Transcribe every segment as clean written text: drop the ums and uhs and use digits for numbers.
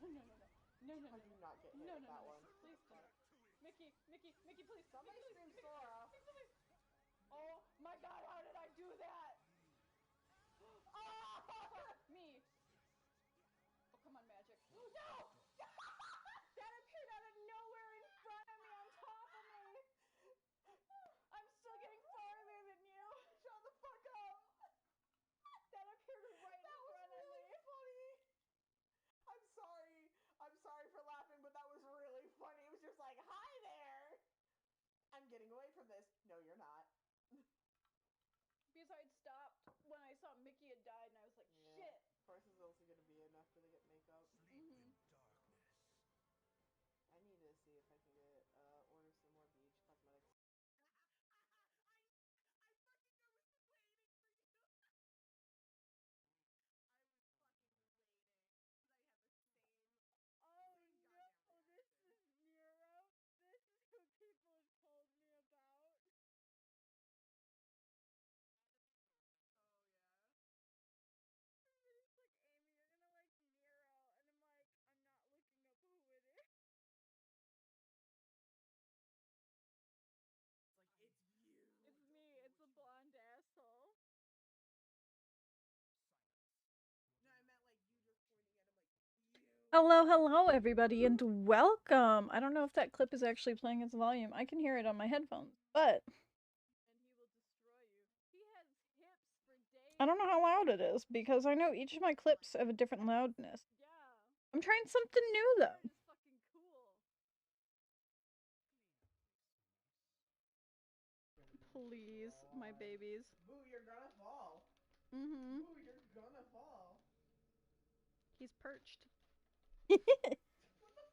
How do you not get hit with that one? Please stop. Mickey, please. Somebody scream Sora. Please. Oh my god, how did I do that? Ah! Me. Oh, come on, magic. No! That appeared out of nowhere in front of me, on top of me. I'm still getting farther than you. Shut the fuck up. That appeared right in front of me. Funny. I'm sorry for laughing, but that was really funny. It was just like, hi there. I'm getting away from this. No, you're not. Because I had stopped when I saw Mickey had died, and I was like, shit. Of course, it's also going to be enough for to get makeup. I need to see if I can get order some more beach cosmetics. Oh no, this is Nero. This is who people have told me about. Everybody's like, Amy, you're gonna like Nero. And I'm like, I'm not looking up who it is. It's like, it's you. It's me, it's a blonde asshole. No, I meant like you just pointing at him like, you. Hello, everybody, and welcome. I don't know if that clip is actually playing its volume. I can hear it on my headphones, but and he will destroy you. He has hips for days. I don't know how loud it is because I know each of my clips have a different loudness. Yeah. I'm trying something new though. It's fucking cool. Please, my babies. Boo, you're gonna fall. Mm-hmm. Boo, you're gonna fall. He's perched.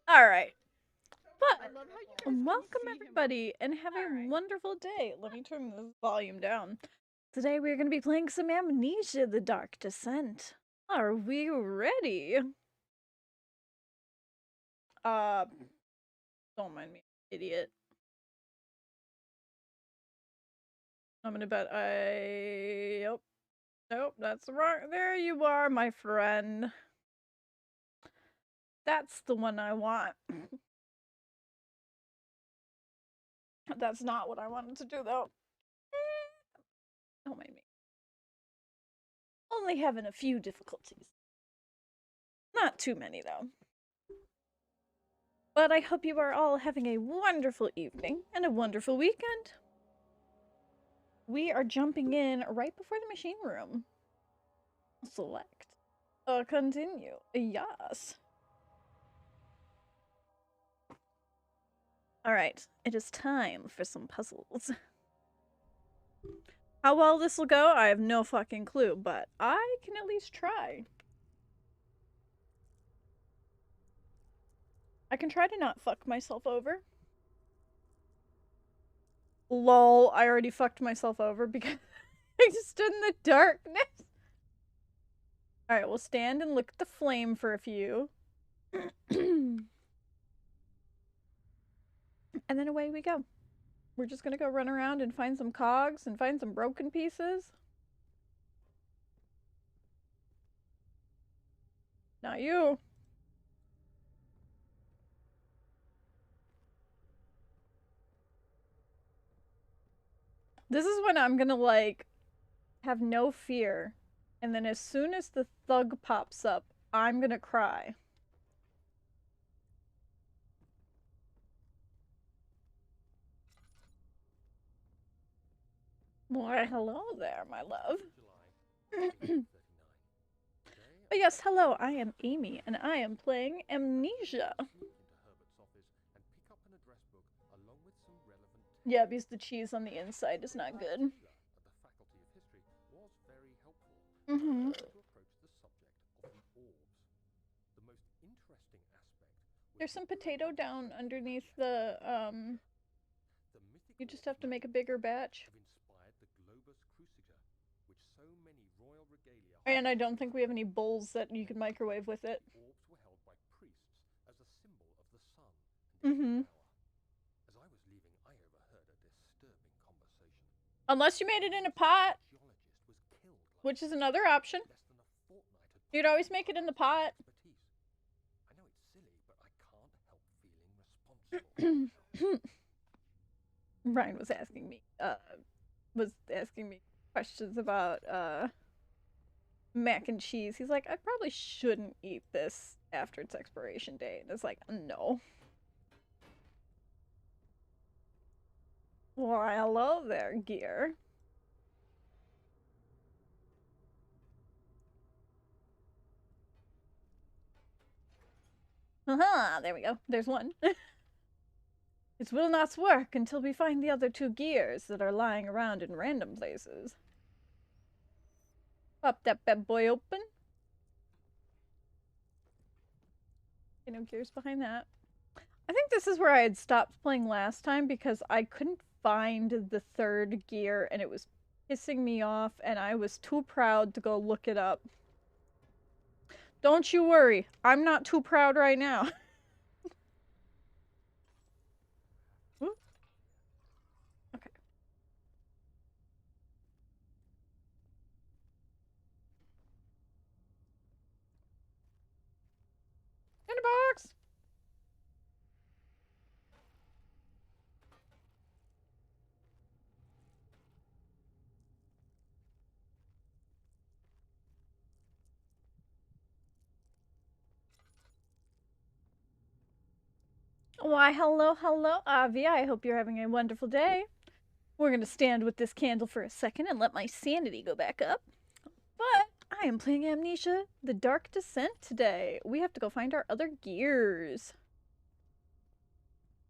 All right. But welcome everybody and have a wonderful day. Let me turn this volume down. Today we're going to be playing some Amnesia: The Dark Descent. Are we ready? Don't mind me, idiot. I'm gonna bet Nope, that's wrong. There you are, my friend. That's the one I want. That's not what I wanted to do, though. Don't mind me. Only having a few difficulties. Not too many, though. But I hope you are all having a wonderful evening and a wonderful weekend. We are jumping in right before the machine room. Select. Continue. Yes. Alright, it is time for some puzzles. How well this will go, I have no fucking clue, but I can at least try. I can try to not fuck myself over. Lol, I already fucked myself over because I stood in the darkness. Alright, we'll stand and look at the flame for a few. And then away we go. We're just gonna go run around and find some cogs and find some broken pieces. Not you. This is when I'm gonna, like, have no fear. And then as soon as the thug pops up, I'm gonna cry. Why, hello there, my love. Oh yes, hello, I am Amy, and I am playing Amnesia. Yeah, because the cheese on the inside is not good. Mm-hmm. There's some potato down underneath the, you just have to make a bigger batch. And I don't think we have any bowls that you can microwave with it. Mm-hmm. Unless you made it in a pot, which is another option. You'd always make it in the pot. Ryan was asking me questions about mac and cheese. He's like, I probably shouldn't eat this after its expiration date. And it's like, no. Why, hello there, gear. Aha, there we go. There's one. It will not work until we find the other 2 gears that are lying around in random places. Pop that bad boy open. Okay, no gears behind that. I think this is where I had stopped playing last time because I couldn't find the 3rd gear and it was pissing me off and I was too proud to go look it up. Don't you worry, I'm not too proud right now. Okay. In a box! Why, hello, hello, Avi. I hope you're having a wonderful day. We're gonna stand with this candle for a second and let my sanity go back up. But I am playing Amnesia, The Dark Descent today. We have to go find our other gears.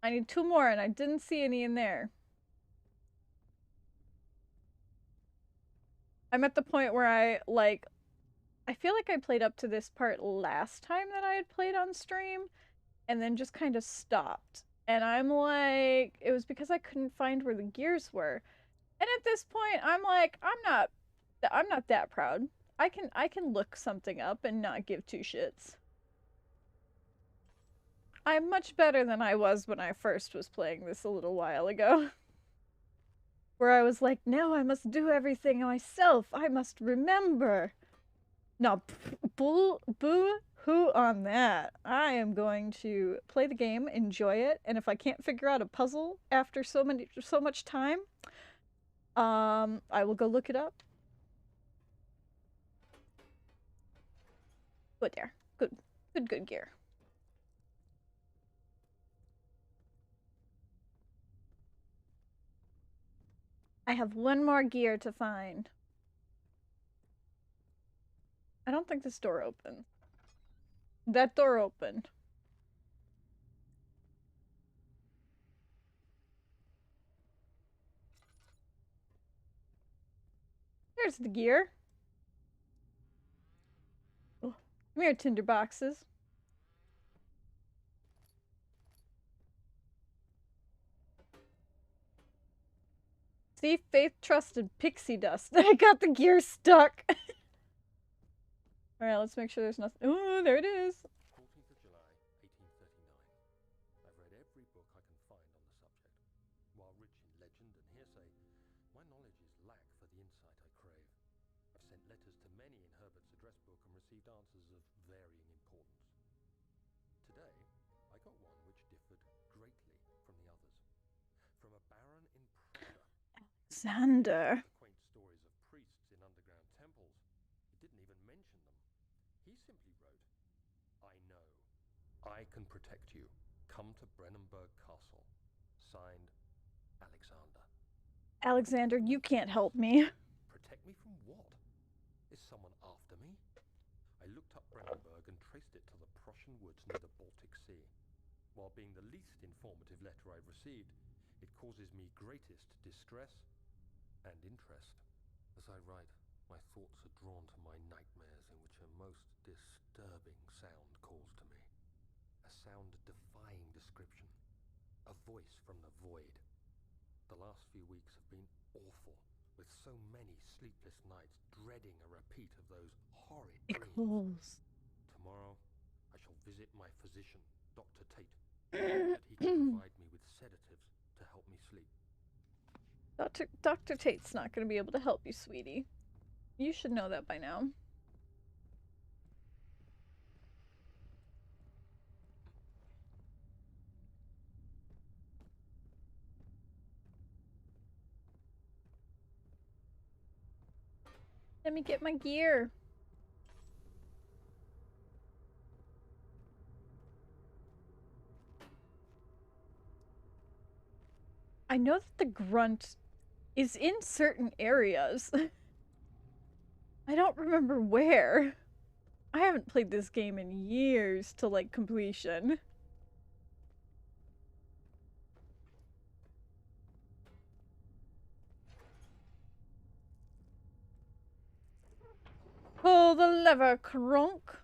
I need 2 more and I didn't see any in there. I'm at the point where I feel like I played up to this part last time that I had played on stream and then just kind of stopped. And I'm like, it was because I couldn't find where the gears were. And at this point, I'm like, I'm not that proud. I can look something up and not give 2 shits. I'm much better than I was when I first was playing this a little while ago. Where I was like, now I must do everything myself. I must remember. No, boo-hoo on that. I am going to play the game, enjoy it, and if I can't figure out a puzzle after so much time, I will go look it up. Good there. Good gear. I have 1 more gear to find. I don't think this door opened. That door opened. There's the gear. Oh, come here, tinder boxes. See? Faith, trust, and pixie dust. I got the gear stuck. Alright, let's make sure there's nothing. Oh, there it is. 14th of July, 1839. I've read every book I can find on the subject. While rich in legend and hearsay, my knowledge is lack for the insight I crave. I've sent letters to many in Herbert's address book and received answers of varying importance. Today, I got one which differed greatly from the others. From a baron in Prussia. Xander. Quaint stories of priests in underground temples. It didn't even mention them. He simply wrote, I know. I can protect you. Come to Brennenburg Castle. Signed, Alexander. Alexander, you can't help me. Protect me from what? Is someone after me? I looked up Brennenburg and traced it to the Prussian woods near the Baltic Sea. While being the least informative letter I've received, it causes me greatest distress and interest. As I write, my thoughts are drawn to my nightmares in which a most disturbing sound calls to me. A sound defying description. A voice from the void. The last few weeks have been awful, with so many sleepless nights dreading a repeat of those horrid dreams. Tomorrow, I shall visit my physician, Dr. Tate, that he can provide me with sedatives to help me sleep. Dr. Tate's not going to be able to help you, sweetie. You should know that by now. Let me get my gear. I know that the grunt is in certain areas. I don't remember where. I haven't played this game in years to, like, completion. Pull the lever, Kronk.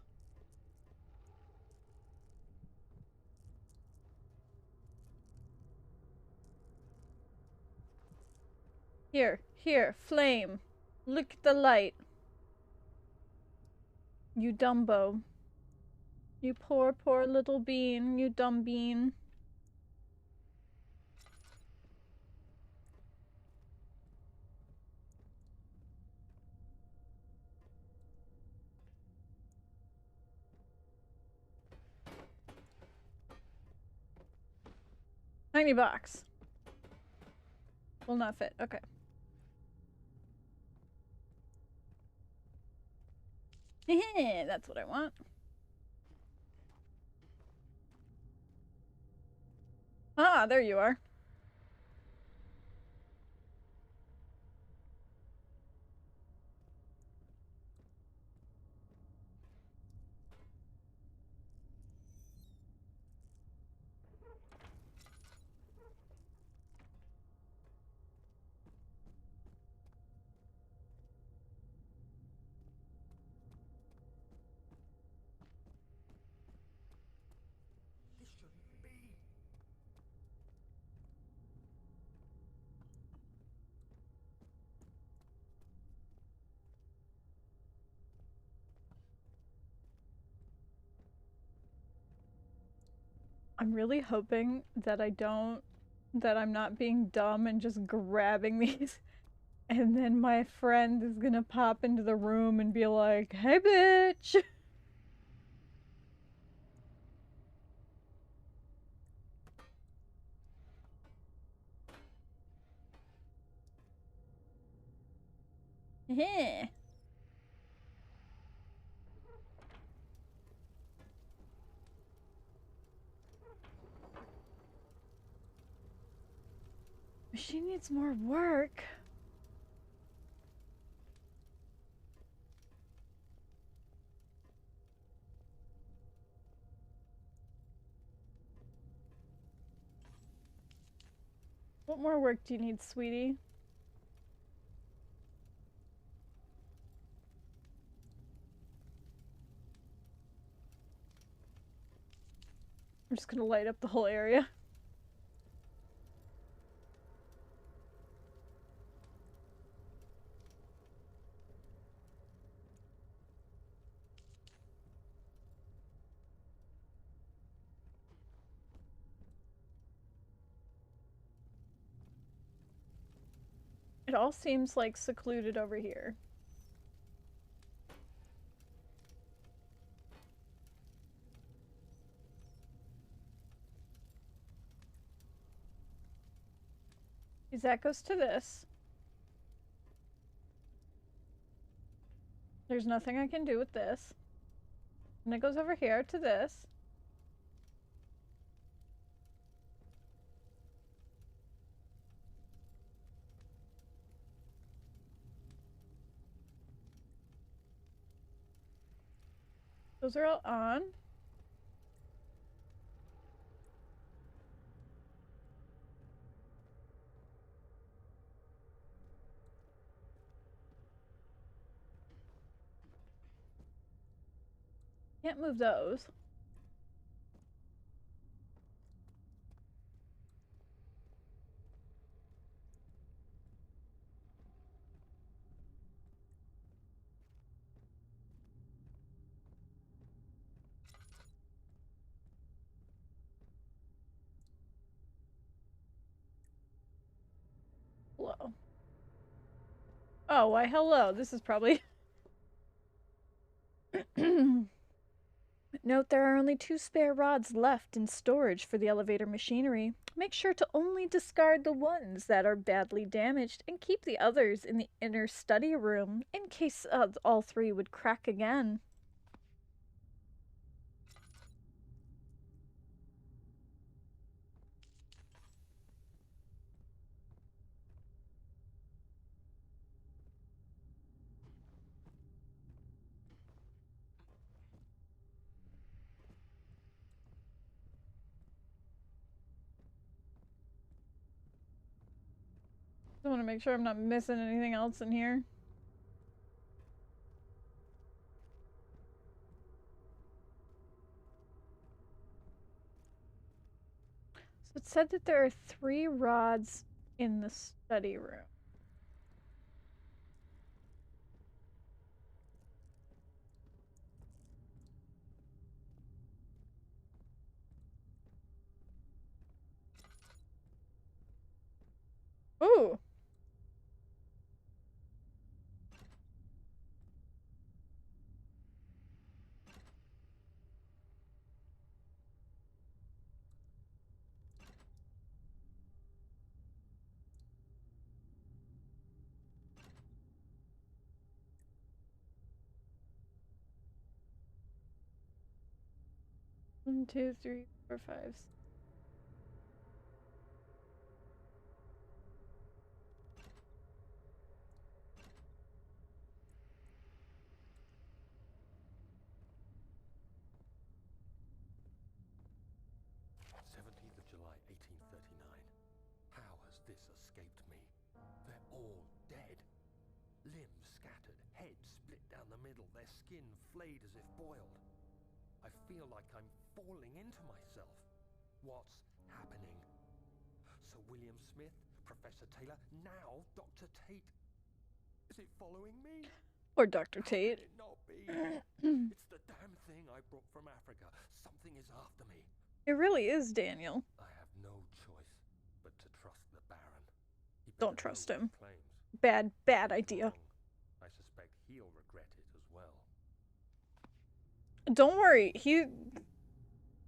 Here, flame. Look at the light. You Dumbo. You poor, poor little bean. You dumb bean. Tiny box. Will not fit. Okay. That's what I want. Ah, there you are. This shouldn't be. I'm really hoping that I'm not being dumb and just grabbing these. And then my friend is gonna pop into the room and be like, hey, bitch! Heh. She needs more work. What more work do you need, sweetie? I'm just gonna light up the whole area. It all seems like secluded over here. That goes to this. There's nothing I can do with this. And it goes over here to this. Those are all on. Can't move those. Hello. Oh, why hello. This is probably... Note there are only 2 spare rods left in storage for the elevator machinery. Make sure to only discard the ones that are badly damaged and keep the others in the inner study room in case all 3 would crack again. I want to make sure I'm not missing anything else in here. So it said that there are 3 rods in the study room. Ooh. One, two, three, four, five. July 1839. How has this escaped me? They're all dead. Limbs scattered, heads split down the middle, their skin flayed as if boiled. I feel like I'm falling into myself. What's happening? Sir William Smith, Professor Taylor, now Dr. Tate. Is it following me? Or Dr. Tate. How can it not be? It's the damn thing I brought from Africa. Something is after me. It really is Daniel. I have no choice but to trust the Baron. Don't trust him. Bad idea. I suspect he'll regret it as well. Don't worry, he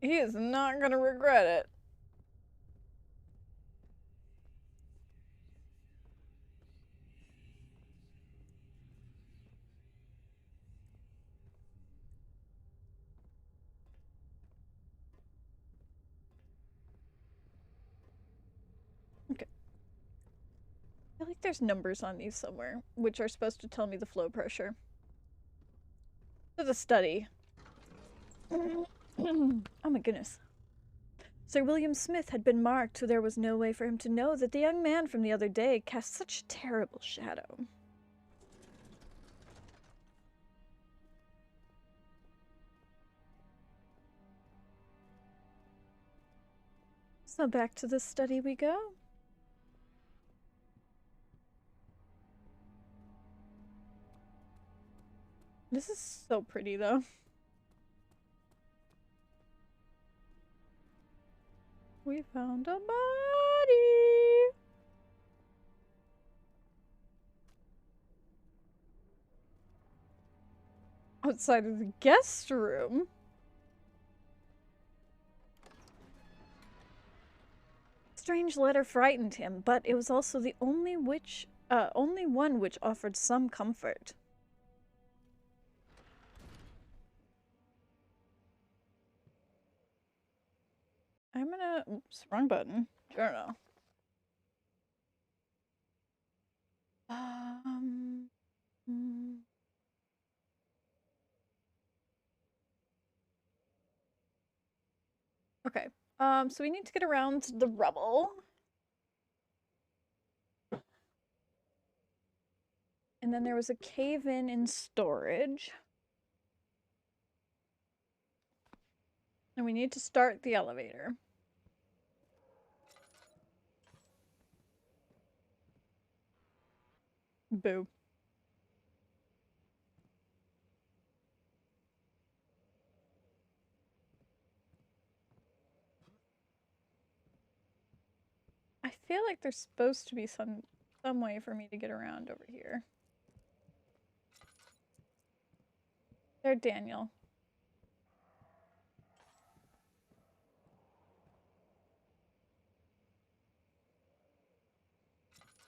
is not gonna regret it. Okay. I feel like there's numbers on these somewhere, which are supposed to tell me the flow pressure. To the study. Oh my goodness. Sir William Smith had been marked, so there was no way for him to know that the young man from the other day cast such a terrible shadow. So back to the study we go. This is so pretty, though. We found a body! Outside of the guest room? Strange letter frightened him, but it was also the only one which offered some comfort. I'm gonna... Oops, wrong button. Journal. Okay. So we need to get around the rubble. And then there was a cave-in in storage. And we need to start the elevator. Boo. I feel like there's supposed to be some way for me to get around over here. There, Daniel.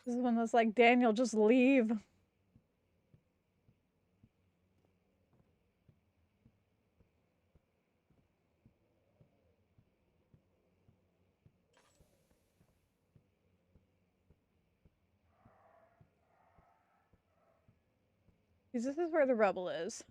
This is when it's like, Daniel, just leave. Because this is where the rubble is.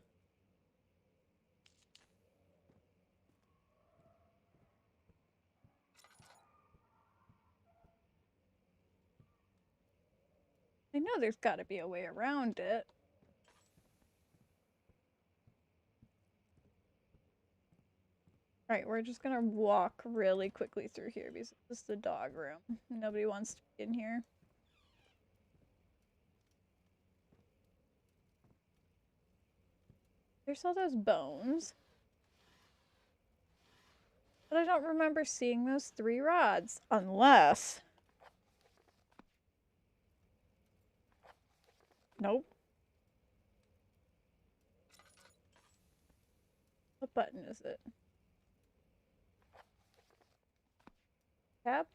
I know there's got to be a way around it. Alright, we're just gonna walk really quickly through here because this is the dog room. Nobody wants to be in here. There's all those bones. But I don't remember seeing those 3 rods. Unless... Nope. What button is it? Tab?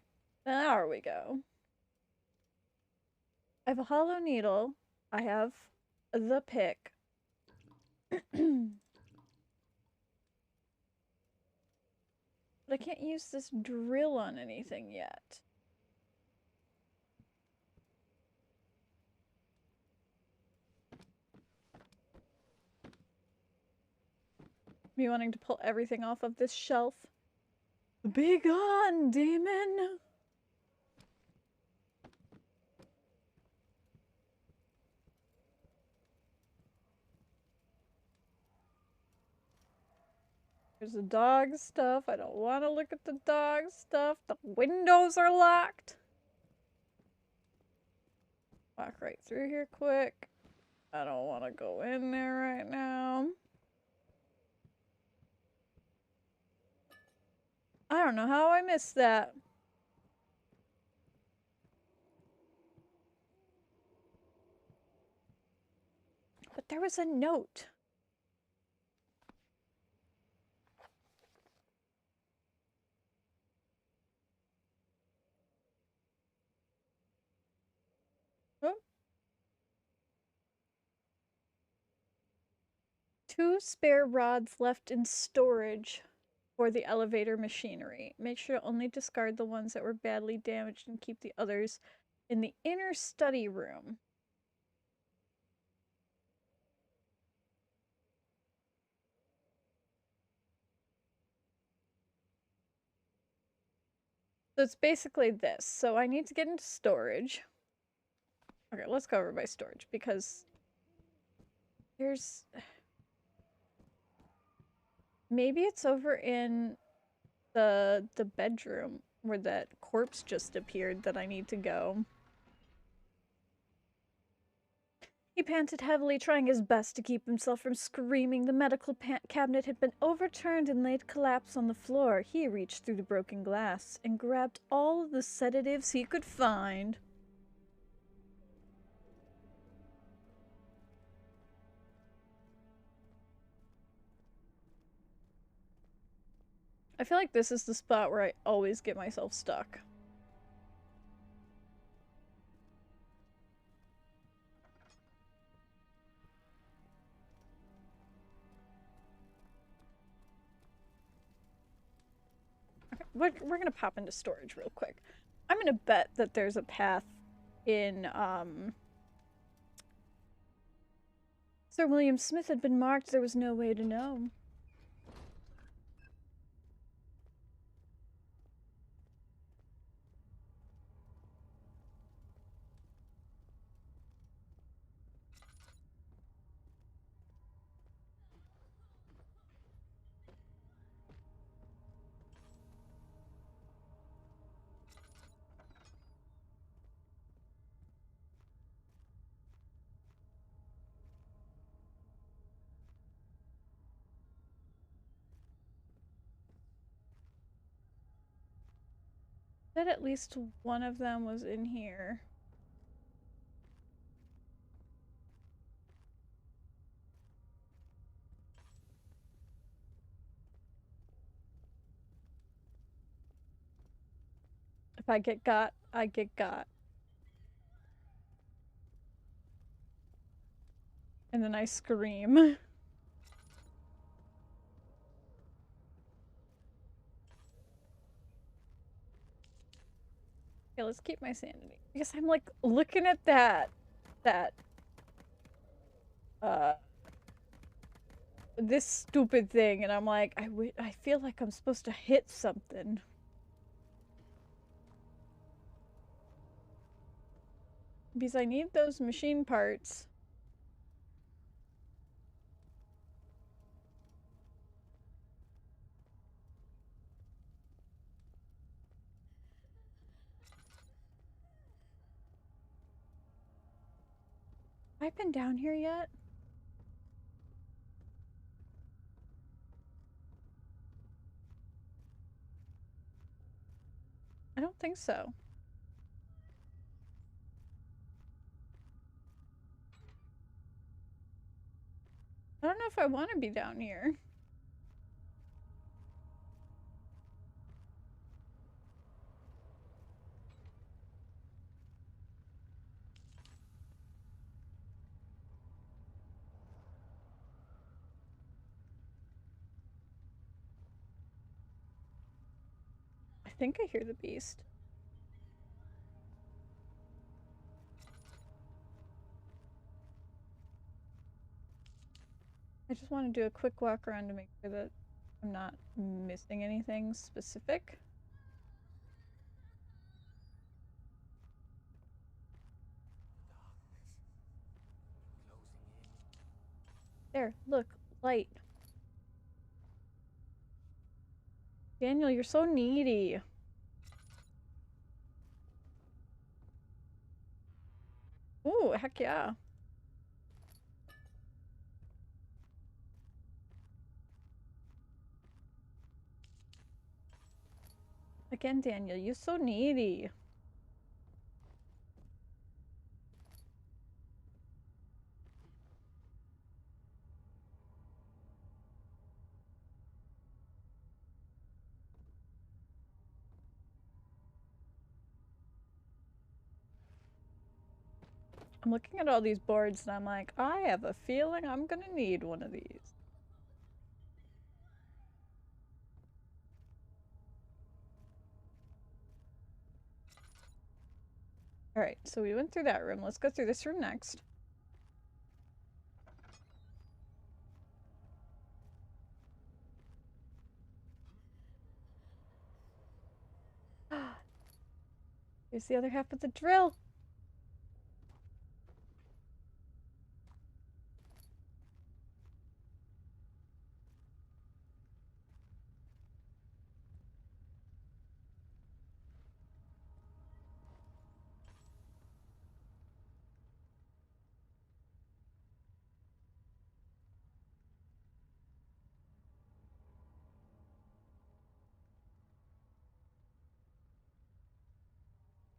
There we go. I have a hollow needle. I have the pick. But I can't use this drill on anything yet. Me wanting to pull everything off of this shelf. Be gone, demon! There's the dog stuff. I don't want to look at the dog stuff. The windows are locked. Walk right through here quick. I don't want to go in there right now. I don't know how I missed that. But there was a note. Oh. 2 spare rods left in storage for the elevator machinery. Make sure to only discard the ones that were badly damaged and keep the others in the inner study room. So it's basically this. So I need to get into storage. Okay, let's go over by storage because there's... Maybe it's over in the bedroom where that corpse just appeared that I need to go. He panted heavily, trying his best to keep himself from screaming. The medical cabinet had been overturned and laid collapsed on the floor. He reached through the broken glass and grabbed all the sedatives he could find. I feel like this is the spot where I always get myself stuck. Okay, we're gonna pop into storage real quick. I'm gonna bet that there's a path in, Sir William Smith had been marked. There was no way to know. I bet at least one of them was in here. If I get got, I get got. And then I scream. Okay, let's keep my sanity. Because I'm like looking at that this stupid thing and I'm like, I feel like I'm supposed to hit something. Because I need those machine parts. Have I been down here yet? I don't think so. I don't know if I want to be down here. I think I hear the beast. I just want to do a quick walk around to make sure that I'm not missing anything specific. There, look, light. Daniel, you're so needy. Ooh, heck yeah. Again, Daniel, you're so needy. I'm looking at all these boards and I'm like, I have a feeling I'm gonna need one of these. Alright, so we went through that room. Let's go through this room next. Here's the other half of the drill.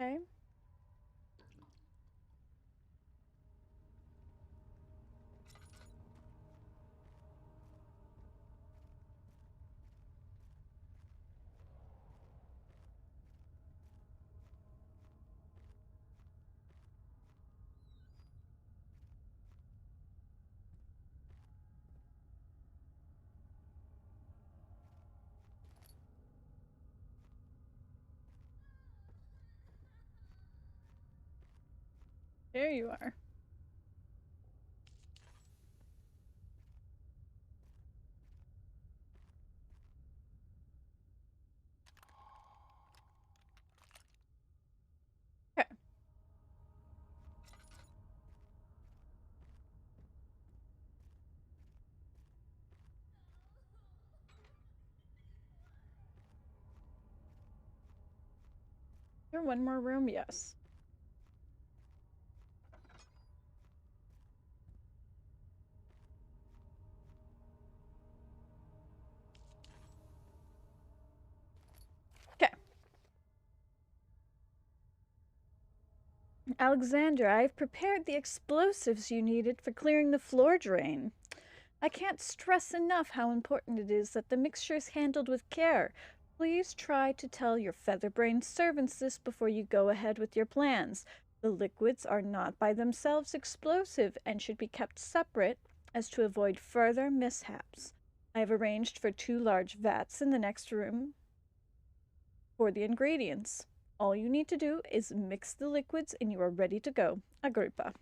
Okay. There you are. Okay. Is there one more room? Yes. Okay. Alexandra, I've prepared the explosives you needed for clearing the floor drain. I can't stress enough how important it is that the mixture is handled with care. Please try to tell your featherbrained servants this before you go ahead with your plans. The liquids are not by themselves explosive and should be kept separate as to avoid further mishaps. I have arranged for 2 large vats in the next room for the ingredients. All you need to do is mix the liquids and you are ready to go. Agrippa.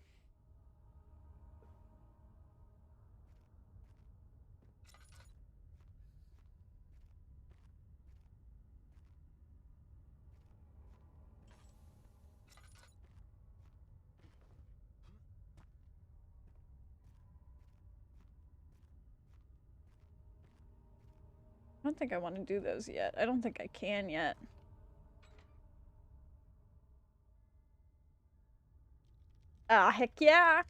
I don't think I want to do those yet. I don't think I can yet. Ah, heck yeah!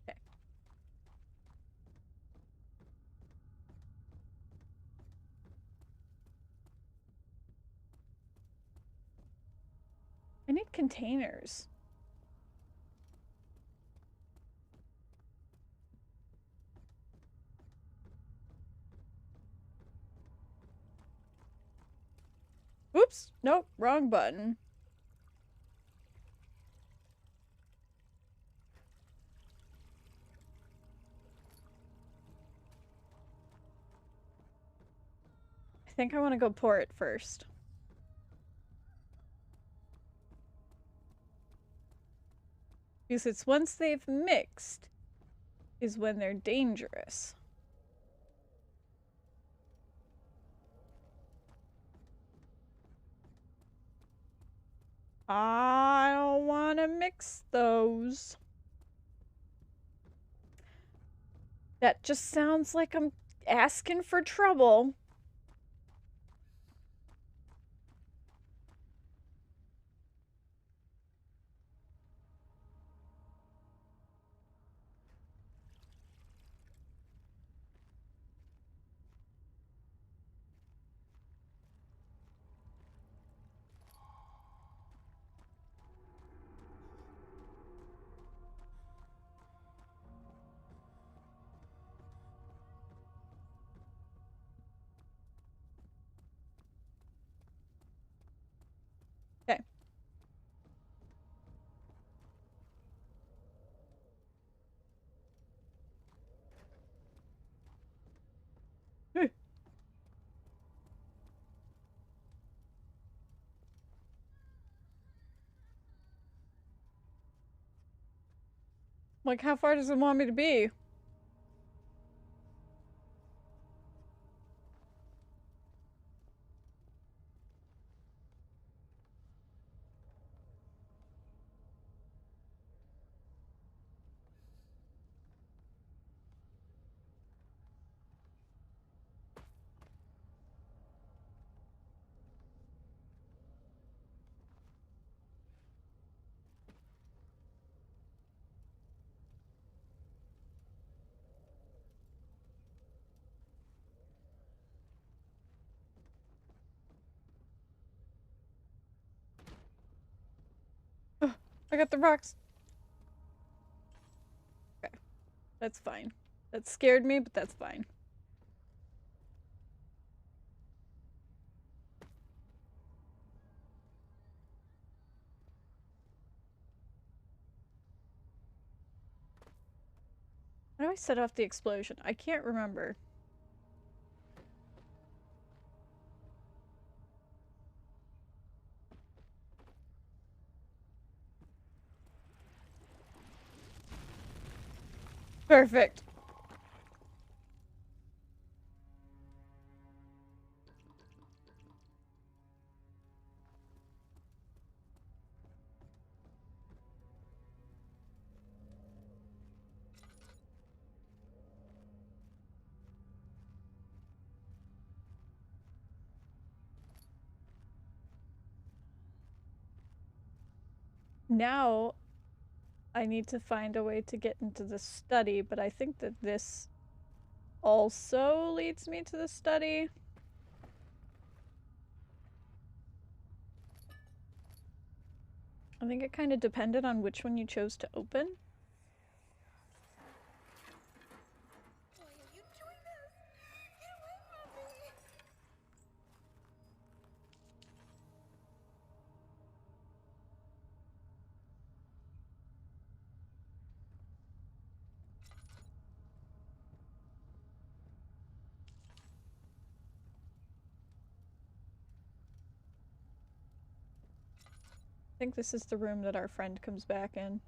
Okay. I need containers. Oops! Nope, wrong button. I think I want to go pour it first. Because it's once they've mixed is when they're dangerous. I don't want to mix those. That just sounds like I'm asking for trouble. Okay. Like, how far does it want me to be? Oh, I got the rocks. Okay. That's fine. That scared me, but that's fine. How do I set off the explosion? I can't remember. Perfect. Now, I need to find a way to get into the study, but I think that this also leads me to the study. I think it kind of depended on which one you chose to open. Why are you doing this? Get away from me! I think this is the room that our friend comes back in.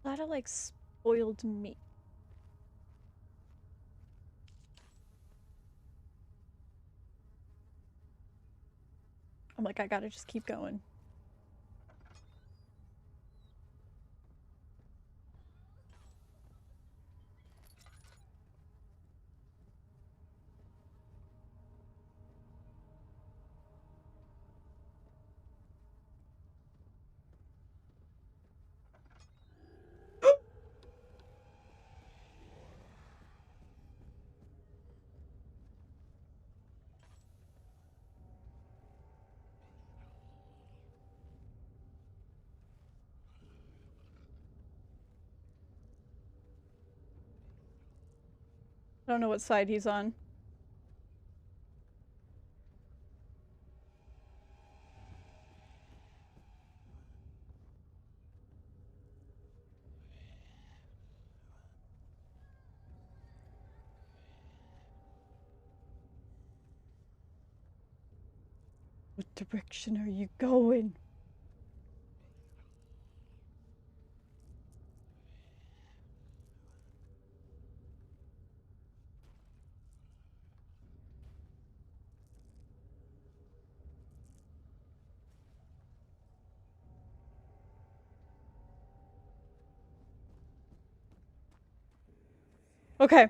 A lot of like spoiled meat. I'm like, I gotta just keep going. I don't know what side he's on. What direction are you going? Okay.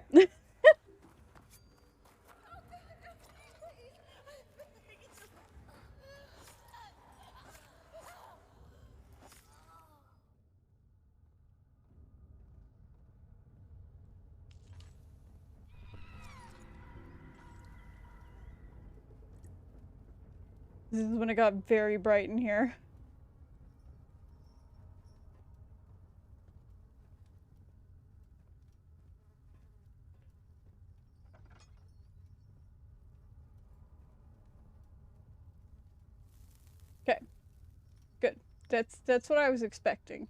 This is when it got very bright in here. Okay. Good. That's what I was expecting.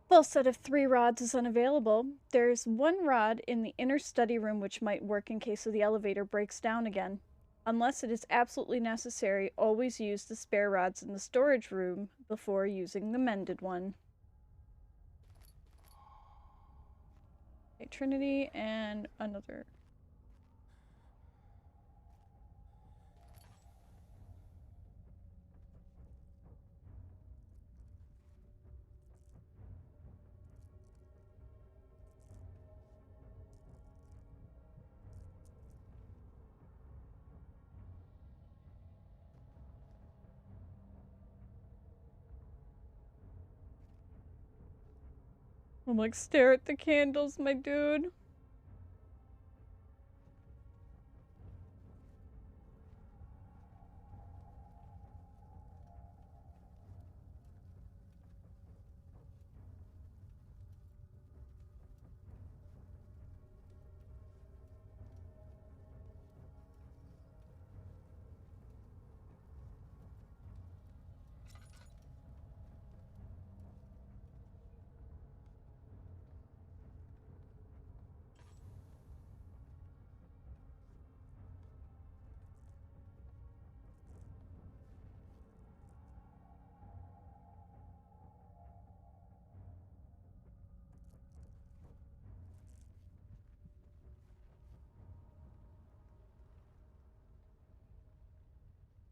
Full set of 3 rods is unavailable. There's 1 rod in the inner study room which might work in case the elevator breaks down again. Unless it is absolutely necessary, always use the spare rods in the storage room before using the mended one. Okay, Trinity and another. I'm like, stare at the candles, my dude.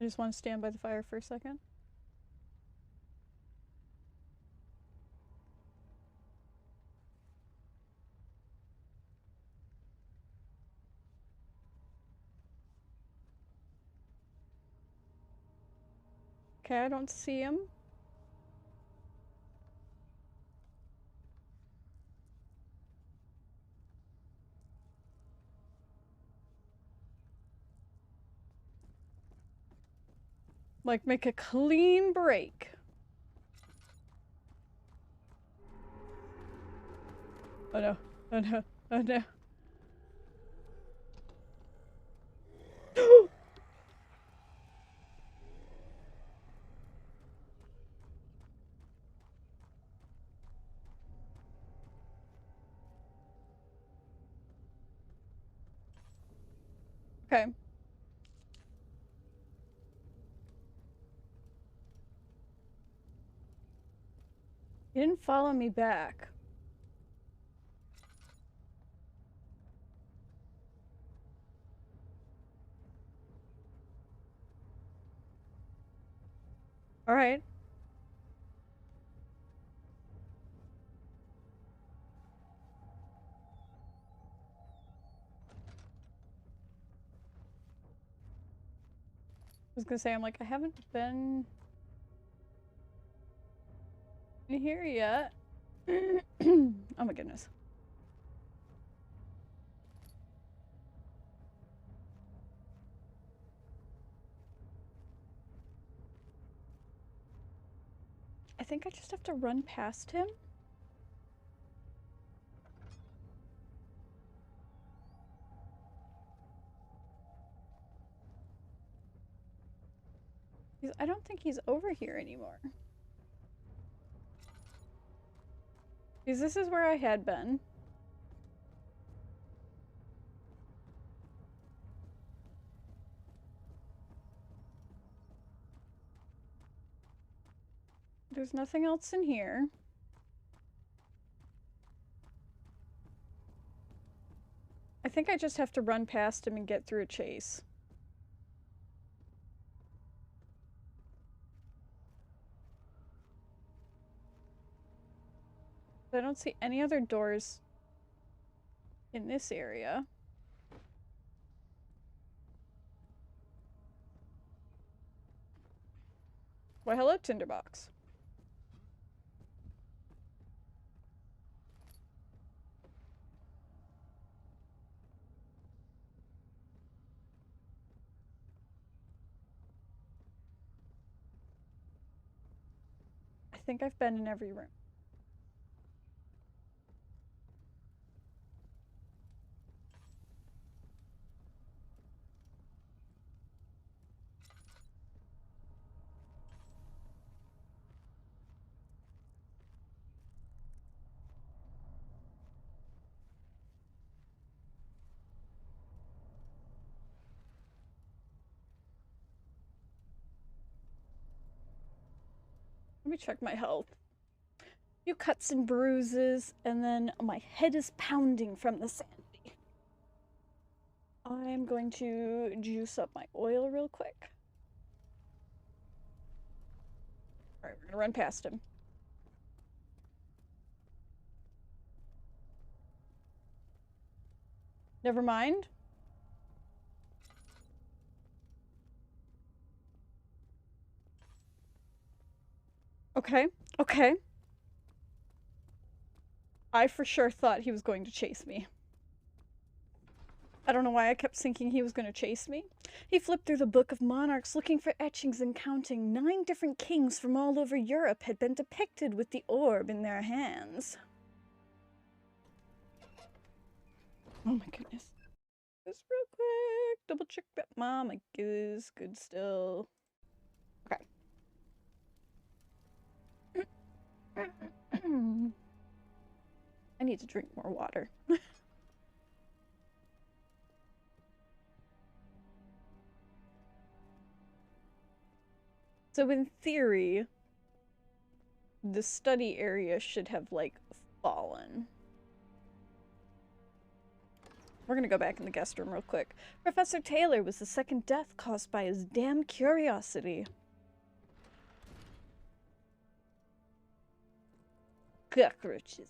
I just want to stand by the fire for a second. Okay, I don't see him. Like, make a clean break. Oh no, oh no, oh no. Okay. He didn't follow me back. Alright. I was gonna say, I'm like, I haven't been in here yet. Oh my goodness. I think I just have to run past him. I don't think he's over here anymore. Because this is where I had been. There's nothing else in here. I think I just have to run past him and get through a chase. I don't see any other doors in this area. Well, hello, Tinderbox. I think I've been in every room. Let me check my health. Few cuts and bruises, and then my head is pounding from the sandy. I'm going to juice up my oil real quick. Alright, we're gonna run past him. Never mind. Okay, okay. I for sure thought he was going to chase me. I don't know why I kept thinking he was going to chase me. He flipped through the Book of Monarchs looking for etchings and counting. 9 different kings from all over Europe had been depicted with the orb in their hands. Oh my goodness. Just real quick. Double check that mama is good still. Okay. I need to drink more water. So in theory, the study area should have, like, fallen. We're gonna go back in the guest room real quick. Professor Taylor was the second death caused by his damn curiosity. Cockroaches.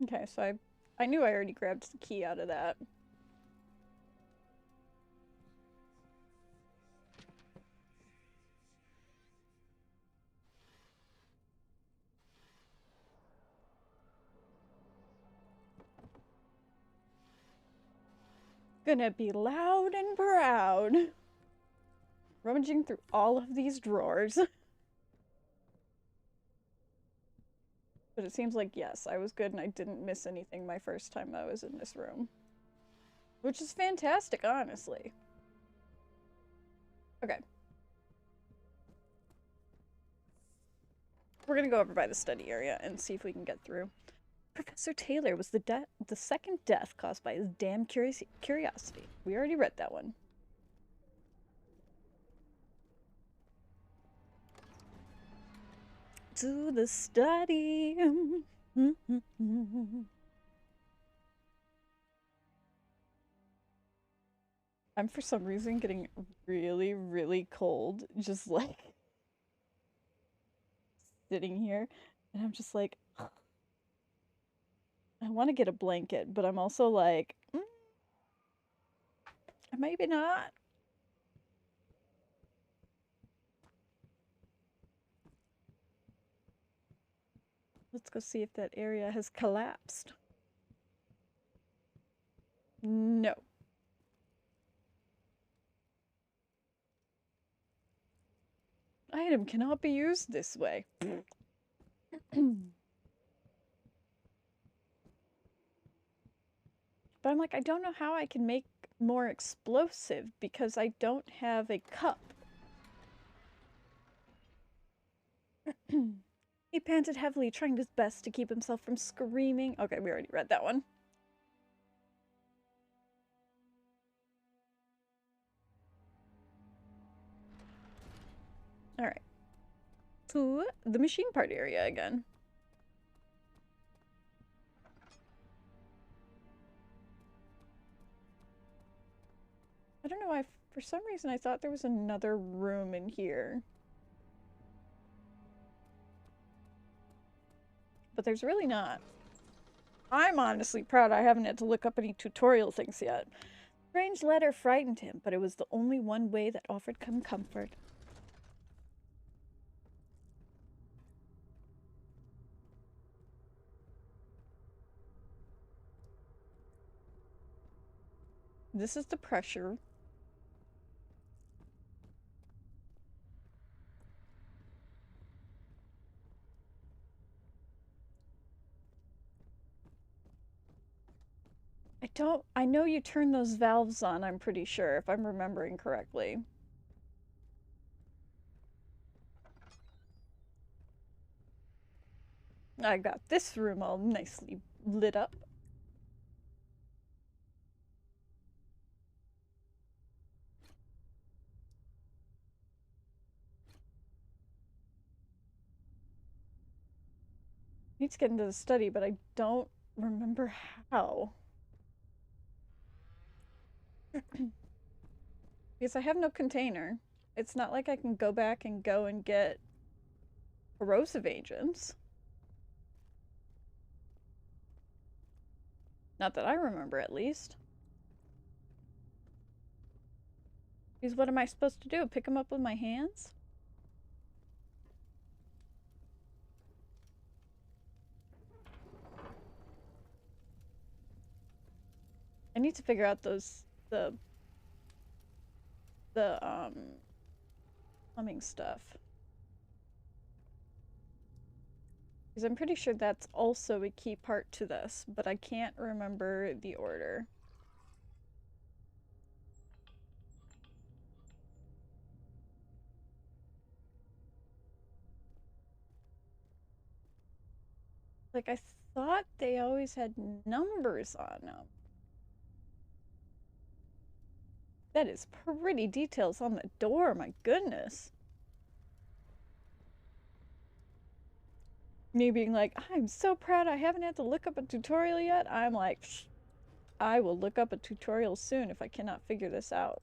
Okay, so I knew I already grabbed the key out of that. Gonna be loud and proud. Rummaging through all of these drawers. But it seems like, yes, I was good and I didn't miss anything my first time I was in this room. Which is fantastic, honestly. Okay. We're gonna go over by the study area and see if we can get through. Professor Taylor was the second death caused by his damn curiosity. We already read that one. To the study. I'm for some reason getting really, really cold. Just like sitting here. And I'm just like, I want to get a blanket, but I'm also like, maybe not. Let's go see if that area has collapsed. No. Item cannot be used this way. But I'm like, I don't know how I can make more explosive because I don't have a cup. He panted heavily, trying his best to keep himself from screaming. Okay, we already read that one. Alright. To the machine part area again. I don't know why, for some reason I thought there was another room in here. But there's really not. I'm honestly proud I haven't had to look up any tutorial things yet. Strange letter frightened him, but it was the only one way that offered him comfort. This is the pressure. I know you turn those valves on, I'm pretty sure, if I'm remembering correctly. I got this room all nicely lit up. Need to get into the study, but I don't remember how. Because I have no container. It's not like I can go back and get corrosive agents. Not that I remember, at least. Because what am I supposed to do? Pick them up with my hands? I need to figure out the plumbing stuff. Because I'm pretty sure that's also a key part to this, but I can't remember the order. Like, I thought they always had numbers on them. That is pretty details on the door, my goodness. Me being like, I'm so proud I haven't had to look up a tutorial yet. I'm like, I will look up a tutorial soon if I cannot figure this out.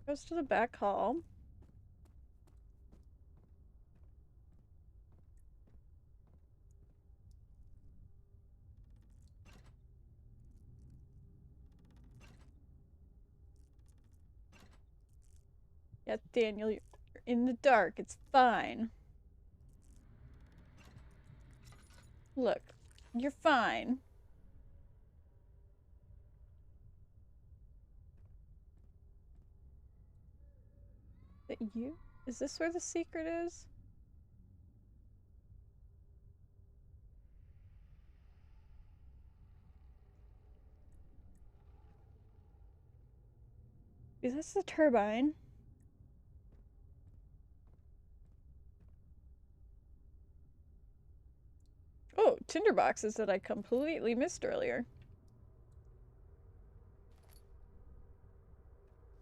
Goes to the back hall. Yeah, Daniel, you're in the dark. It's fine. Look, you're fine. Is it you? Is this where the secret is? Is this the turbine? Oh, tinderboxes that I completely missed earlier.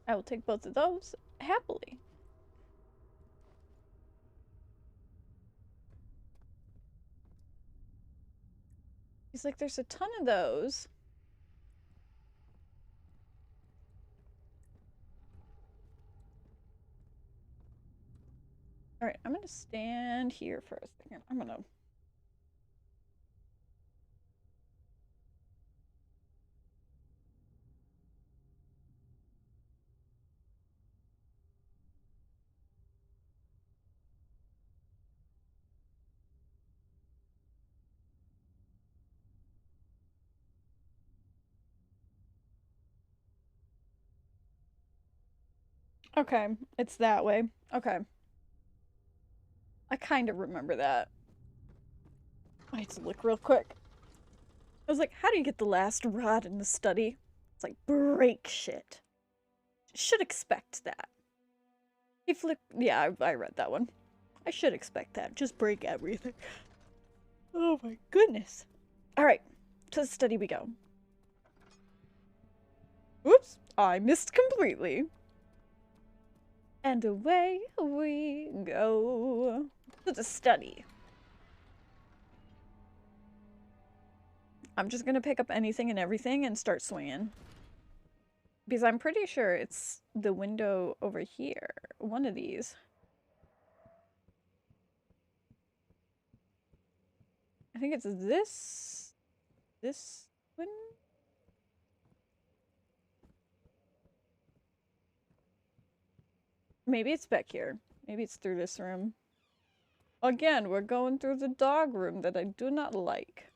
I will take both of those happily. He's like, there's a ton of those. All right, I'm gonna stand here for a second. I'm gonna. Okay, it's that way. Okay. I kind of remember that. I had to look real quick. I was like, how do you get the last rod in the study? It's like, break shit. Should expect that. He flipped. Yeah, I read that one. I should expect that. Just break everything. Oh my goodness. Alright, to the study we go. Oops, I missed completely. And away we go to the study. I'm just gonna pick up anything and everything and start swinging. Because I'm pretty sure it's the window over here. One of these. I think it's this one? Maybe it's back here. Maybe it's through this room. Again, we're going through the dog room that I do not like.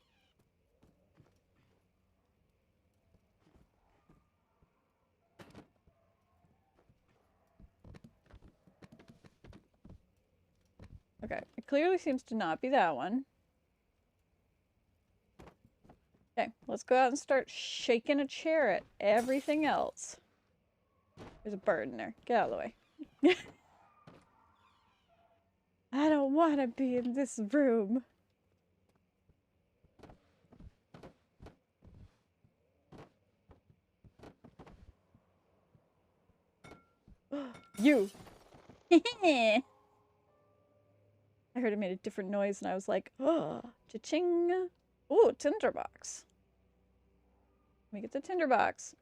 Okay, it clearly seems to not be that one. Okay, let's go out and start shaking a chair at everything else. There's a bird in there. Get out of the way. I don't want to be in this room. You. I heard it made a different noise and I was like, oh, cha-ching. Ooh, tinderbox. Let me get the tinderbox.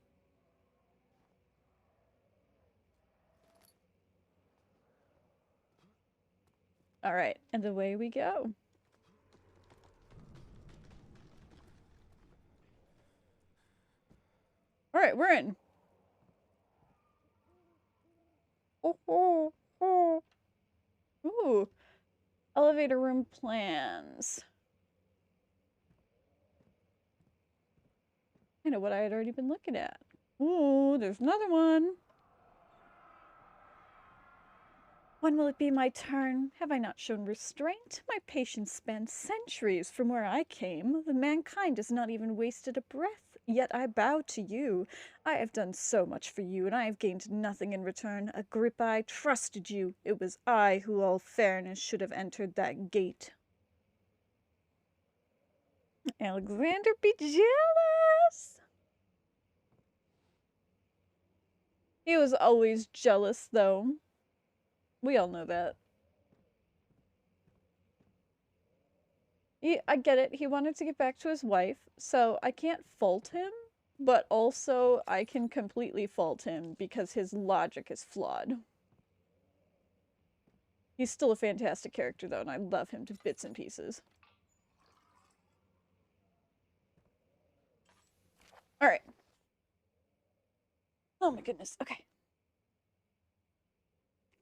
All right, and away we go. All right, we're in. Oh. Ooh, elevator room plans. I know what I had already been looking at. Ooh, there's another one. When will it be my turn? Have I not shown restraint? My patience spans centuries from where I came. The mankind has not even wasted a breath. Yet I bow to you. I have done so much for you, and I have gained nothing in return. Agrippa, I trusted you. It was I who, all fairness, should have entered that gate. Alexander, be jealous! He was always jealous, though. We all know that. I get it. He wanted to get back to his wife, so I can't fault him. but also I can completely fault him because his logic is flawed. He's still a fantastic character though, and I love him to bits and pieces. Alright. Oh my goodness, okay.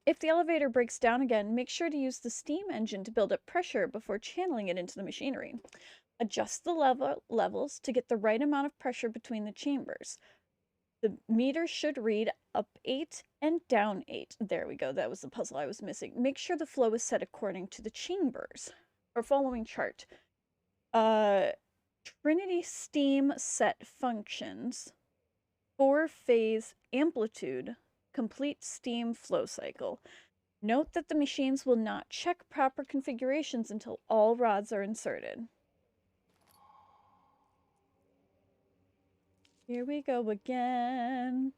If the elevator breaks down again, make sure to use the steam engine to build up pressure before channeling it into the machinery. Adjust the levels to get the right amount of pressure between the chambers. The meter should read up 8 and down 8. There we go. That was the puzzle I was missing. Make sure the flow is set according to the chambers. Or following chart. Trinity steam set functions. 4-phase amplitude. Complete steam flow cycle. Note that the machines will not check proper configurations until all rods are inserted. Here we go again.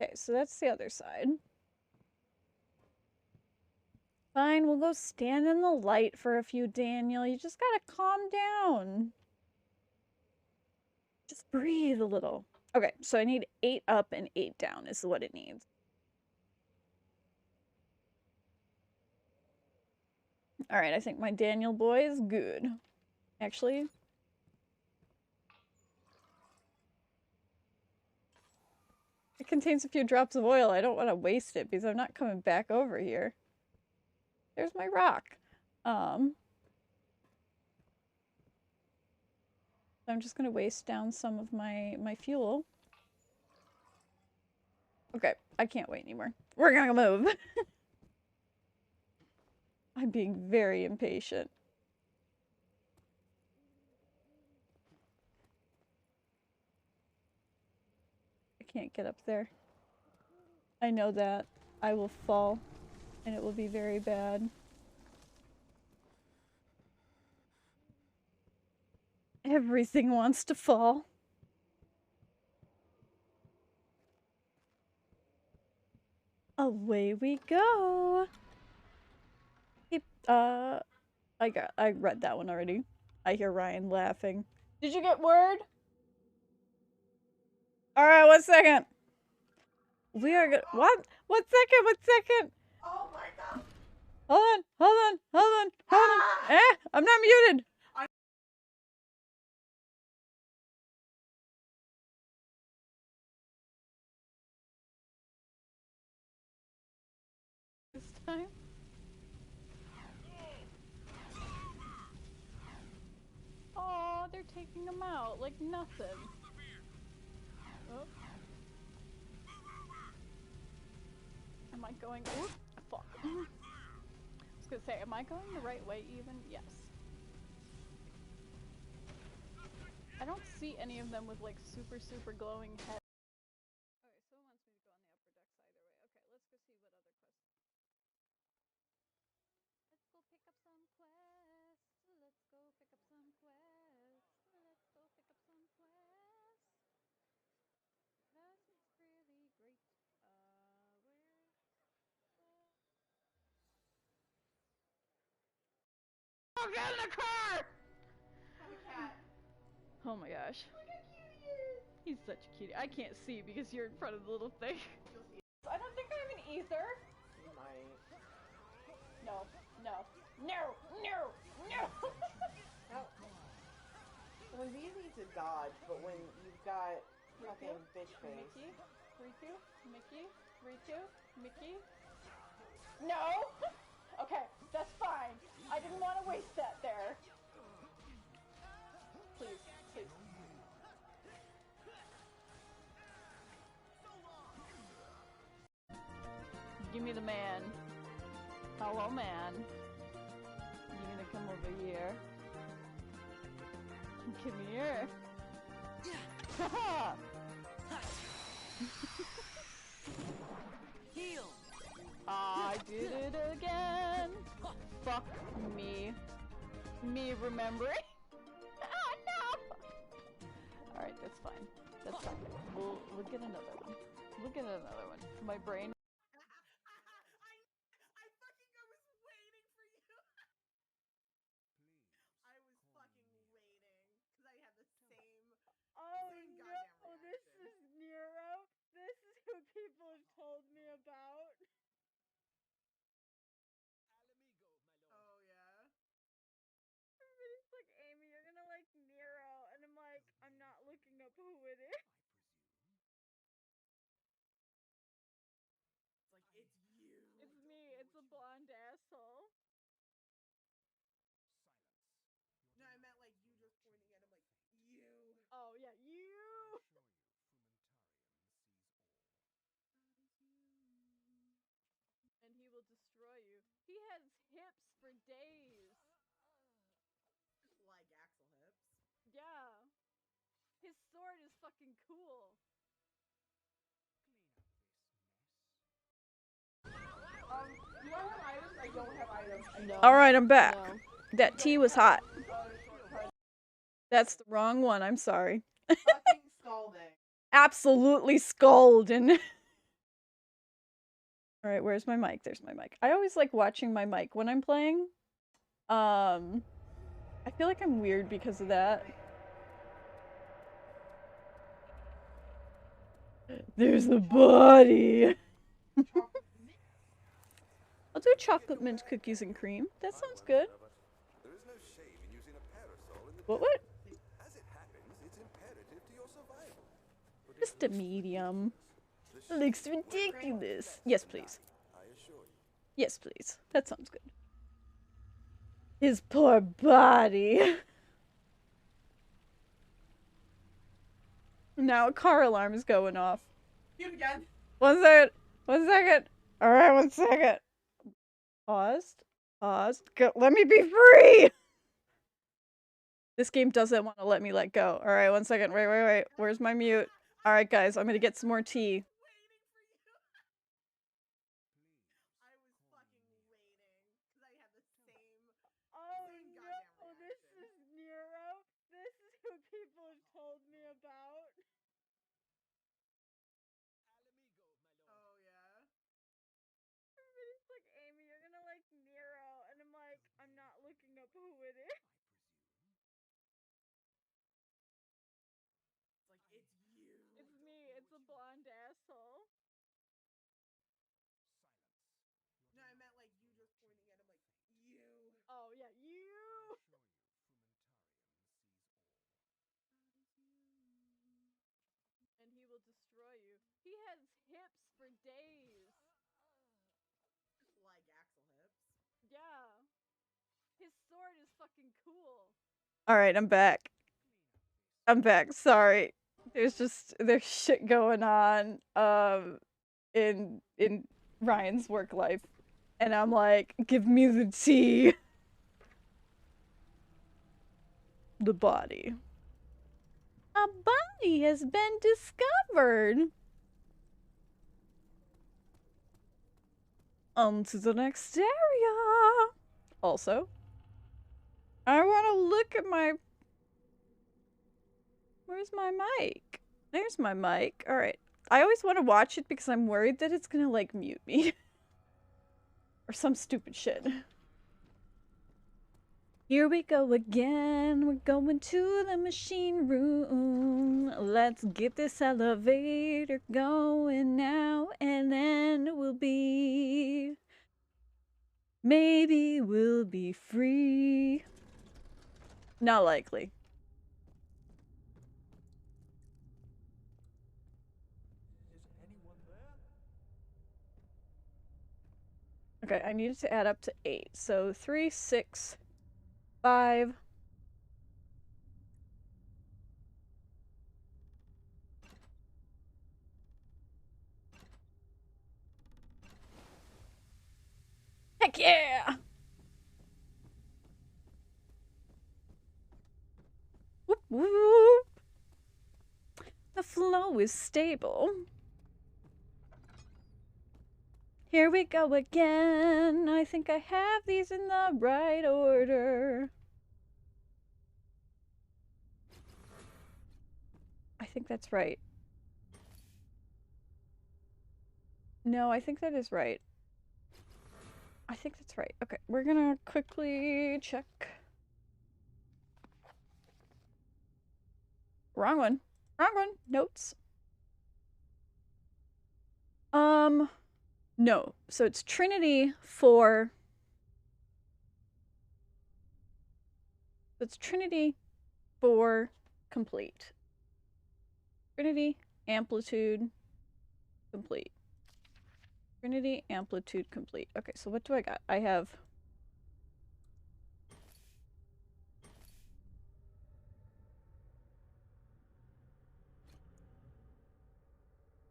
Okay, so that's the other side. Fine, we'll go stand in the light for a few, Daniel. You just gotta calm down. Just breathe a little. Okay, so I need 8 up and 8 down is what it needs. Alright, I think my Daniel boy is good. Actually, it contains a few drops of oil. I don't want to waste it because I'm not coming back over here. There's my rock. I'm just gonna waste down some of my fuel. Okay, I can't wait anymore. We're gonna move. I'm being very impatient. I can't get up there. I know that. I will fall, and it will be very bad. Everything wants to fall. Away we go. I read that one already. I hear Ryan laughing. Did you get word? Alright, 1 second. We are gonna. What? 1 second, 1 second. Oh my god. Hold on. I'm not muted. This time. Oh, they're taking him out like nothing. Oh. Am I going? Ooh, fuck. I was gonna say, am I going the right way even? Yes. I don't see any of them with like super glowing heads. Okay, so it wants me to go on the upper decks either way. Okay, let's go see what other quests. Let's go pick up some quests. Let's go pick up some quests. Let's go pick up some quests. That is really great. Oh, get in the car! Have a cat. Oh my gosh. Look how cute he is. He's such a cutie. I can't see because you're in front of the little thing. I don't think I have an ether. You might. No. When it's easy to dodge, but when you've got fucking bitch face. Mickey. No! Okay, that's fine. I didn't want to waste that there. Please. Give me the man. Hello, man. You gonna come over here? Come here. Haha! Heal. I did it again. Fuck me. Me remembering. Oh Look at another one. Look at another one. My brain. I fucking I was waiting for you. I was fucking waiting because I had the same. Oh Same no! goddamn This reaction. is Nero. This is who people have told me about. Oh yeah. Everybody's like, Amy, you're gonna like Nero, and I'm like, I'm not looking up who it is. It's like it's you. It's me. It's a blonde asshole. No, I meant like you just pointing at him like you. Oh yeah, you. And he will destroy you. He has hips for days. Like Axel hips. Yeah. His sword is fucking cool. Do I have items? I don't have items. No. Alright, I'm back. No. That tea was hot. That's the wrong one, I'm sorry. Fucking scalding. Absolutely scalding. Alright, where's my mic? There's my mic. I always like watching my mic when I'm playing. I feel like I'm weird because of that. There's the body. I'll do chocolate mint cookies and cream. That sounds good. There is no shame in using a parasol in the What? As it happens, it's imperative to your survival. Just a medium. It looks ridiculous. Yes, please. I assure you. Yes, please. That sounds good. His poor body. Now a car alarm is going off. Cute again. 1 second. 1 second. Alright, 1 second. Paused. Go. Let me be free! This game doesn't want to let me let go. Alright, 1 second. Wait. Where's my mute? Alright, guys, I'm gonna get some more tea. I was fucking waiting because I had the same. Oh Same no! goddamn This reaction. is Nero. This is who people have told me about. Oh yeah. Everybody's like, Amy, you're gonna like Nero, and I'm like, I'm not looking up who it is. It's like it's you. It's me. It's a blonde asshole. No, I meant like you just pointing at him like you. Oh yeah, you. And he will destroy you. He has hips for days. Like Axel hips. Yeah. His sword is fucking cool. Alright, I'm back. Sorry. There's shit going on in Ryan's work life. And I'm like, give me the tea. The body. A body has been discovered. On to the next area. Also, I want to look at my... Where's my mic? There's my mic. Alright. I always want to watch it because I'm worried that it's gonna, like, mute me. Or some stupid shit. Here we go again. We're going to the machine room. Let's get this elevator going now, and then we'll be... Maybe we'll be free. Not likely. Okay, I needed to add up to 8. So 3, 6, 5. Heck yeah! Whoop whoop! The flow is stable. Here we go again. I think I have these in the right order. I think that's right. No, I think that is right. I think that's right. Okay, we're gonna quickly check. Wrong one. Wrong one. Notes. No. So it's Trinity for... It's Trinity for complete. Trinity, amplitude, complete. Trinity, amplitude, complete. Okay, so what do I got? I have...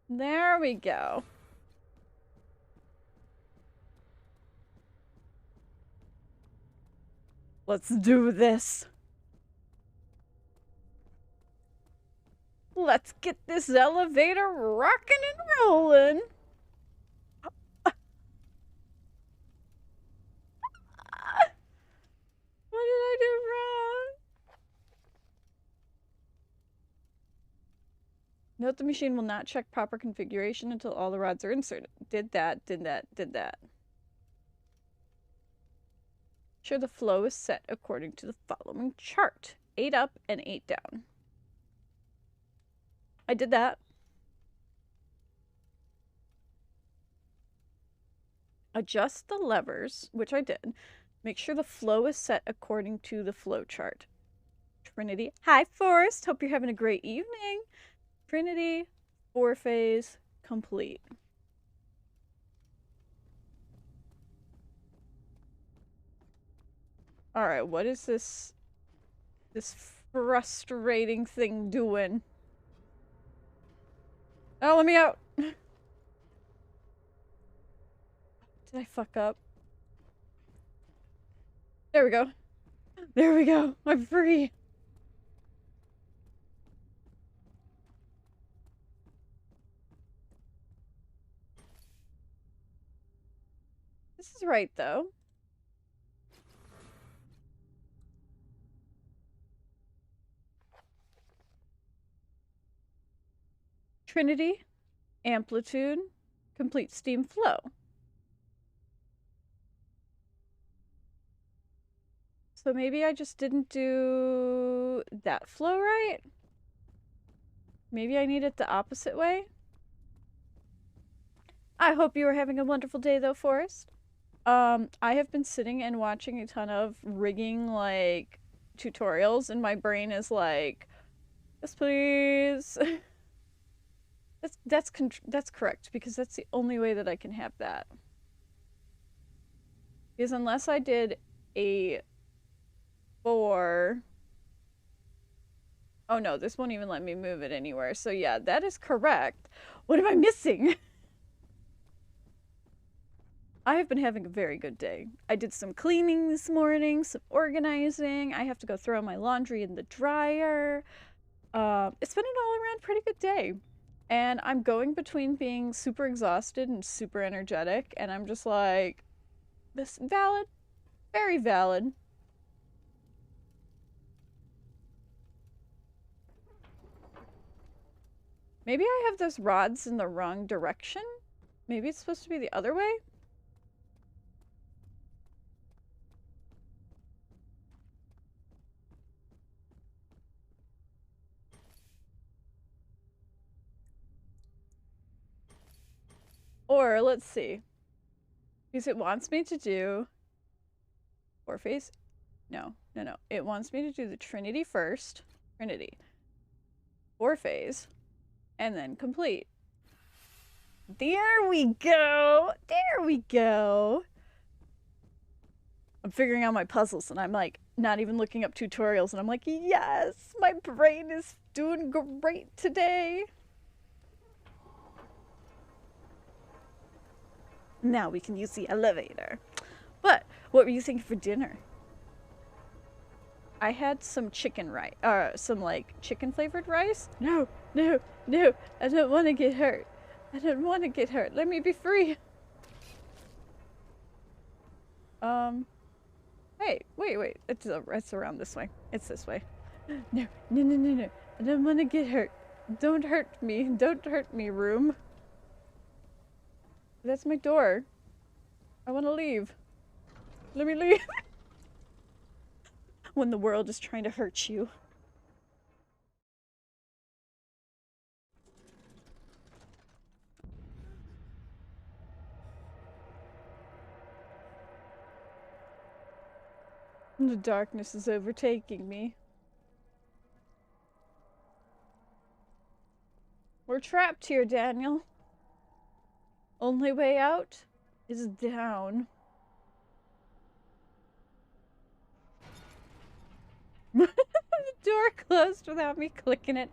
There we go. Let's do this. Let's get this elevator rocking and rolling. What did I do wrong? Note the machine will not check proper configuration until all the rods are inserted. Did that, did that, did that. Sure the flow is set according to the following chart. 8 up and 8 down. I did that. Adjust the levers, which I did. Make sure the flow is set according to the flow chart. Trinity. Hi, Forrest. Hope you're having a great evening. Trinity, 4-phase, complete. Alright, what is this frustrating thing doing? Oh, let me out! Did I fuck up? There we go. There we go. I'm free. This is right, though. Trinity, amplitude, complete steam flow. So maybe I just didn't do that flow right? Maybe I need it the opposite way? I hope you are having a wonderful day, though, Forrest. I have been sitting and watching a ton of rigging, like, tutorials, and my brain is like, yes, please. That's correct, because that's the only way that I can have that. Because unless I did a 4... Oh no, this won't even let me move it anywhere. So yeah, that is correct. What am I missing? I have been having a very good day. I did some cleaning this morning, some organizing. I have to go throw my laundry in the dryer. It's been an all-around pretty good day. And I'm going between being super exhausted and super energetic, and I'm just like, this valid, very valid. Maybe I have those rods in the wrong direction? Maybe it's supposed to be the other way? Or, let's see. Because it wants me to do 4-phase. No. It wants me to do the Trinity first. Trinity. 4-phase. And then complete. There we go! There we go! I'm figuring out my puzzles and I'm like, not even looking up tutorials and I'm like, yes! My brain is doing great today! Now we can use the elevator. But, what were you thinking for dinner? I had some chicken rice, some like chicken flavored rice. No, I don't want to get hurt. I don't want to get hurt. Let me be free. Hey, wait. It's around this way. It's this way. No. I don't want to get hurt. Don't hurt me. Don't hurt me, room. That's my door. I want to leave. Let me leave. When the world is trying to hurt you. The darkness is overtaking me. We're trapped here, Daniel. Only way out is down. The door closed without me clicking it.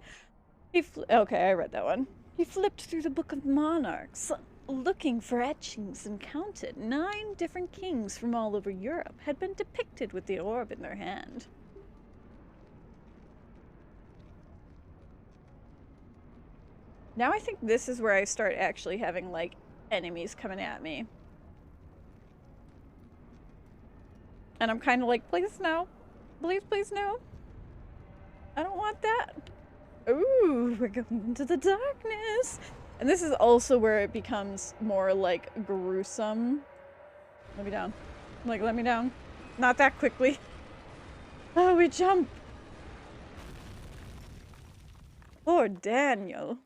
Okay, I read that one. He flipped through the Book of Monarchs, looking for etchings, and counted 9 different kings from all over Europe had been depicted with the orb in their hand. Now I think this is where I start actually having, like, enemies coming at me. And I'm kind of like, please no. Please, please no. I don't want that. Ooh, we're going into the darkness. And this is also where it becomes more, like, gruesome. Let me down. Like, let me down. Not that quickly. Oh, we jump. Poor Daniel.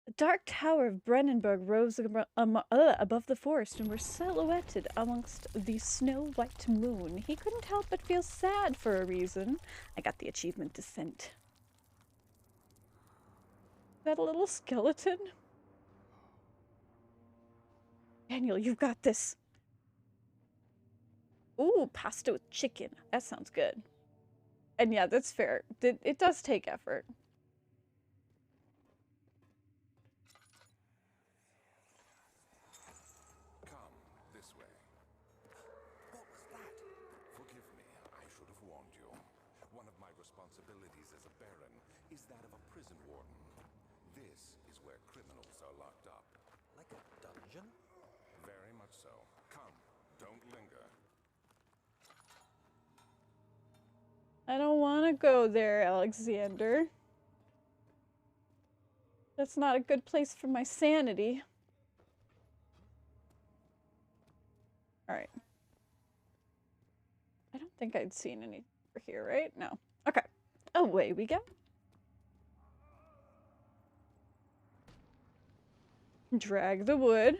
The dark tower of Brennenburg rose above the forest and were silhouetted amongst the snow-white moon. He couldn't help but feel sad for a reason. I got the achievement Descent. Is that a little skeleton? Daniel, you've got this. Ooh, pasta with chicken. That sounds good. And yeah, that's fair. It does take effort. Come this way. What was that? Forgive me, I should have warned you. One of my responsibilities as a baron is that of a prison warden. This is where criminals are locked up. Like a dungeon? Very much so. Come, don't linger. I don't want to go there, Alexander. That's not a good place for my sanity. Alright. I don't think I'd seen any over here, right? No. Okay. Away we go. Drag the wood.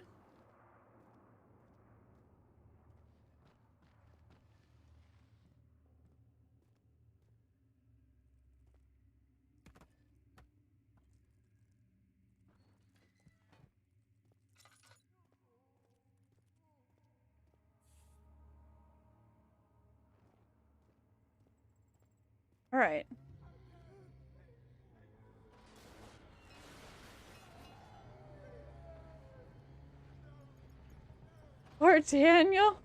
All right. Poor Daniel.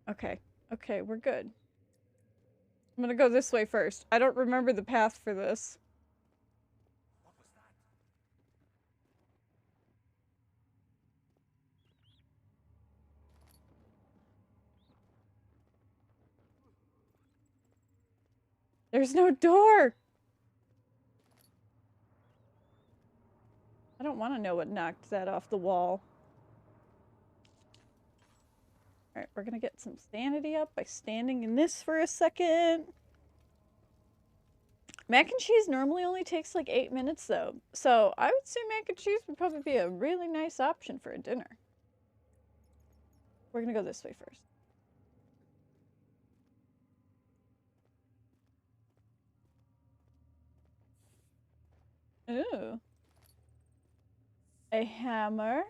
Okay. Okay, we're good. I'm gonna go this way first. I don't remember the path for this. What was that? There's no door! I don't want to know what knocked that off the wall. Alright, we're gonna get some sanity up by standing in this for a second. Mac and cheese normally only takes like 8 minutes though, so I would say mac and cheese would probably be a really nice option for a dinner. We're gonna go this way first. Ooh. A hammer.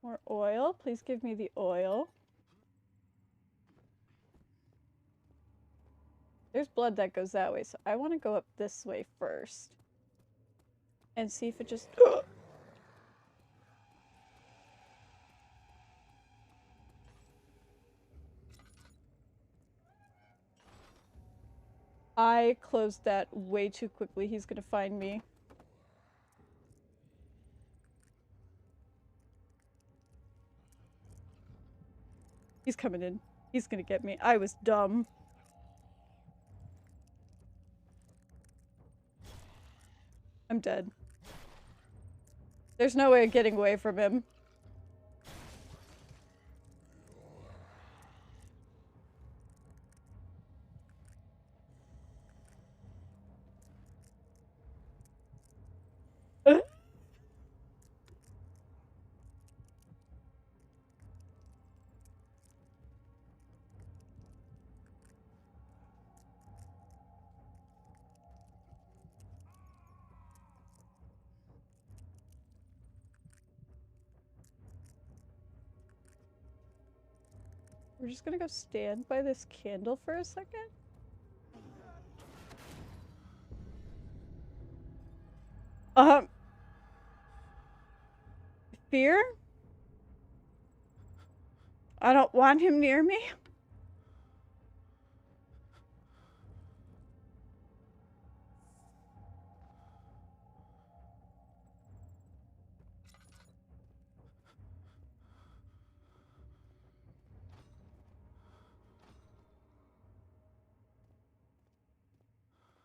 More oil. Please give me the oil. There's blood that goes that way, so I want to go up this way first. And see if it just... I closed that way too quickly. He's gonna find me. He's coming in. He's gonna get me. I was dumb. I'm dead. There's no way of getting away from him. We're just gonna go stand by this candle for a second. Fear? I don't want him near me.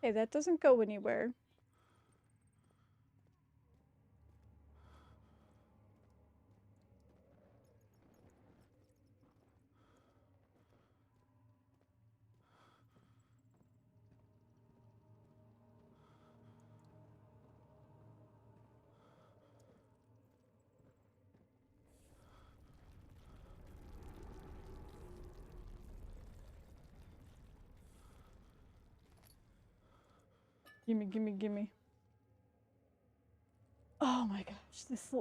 Hey, that doesn't go anywhere. Gimme, gimme, gimme. Oh my gosh, this...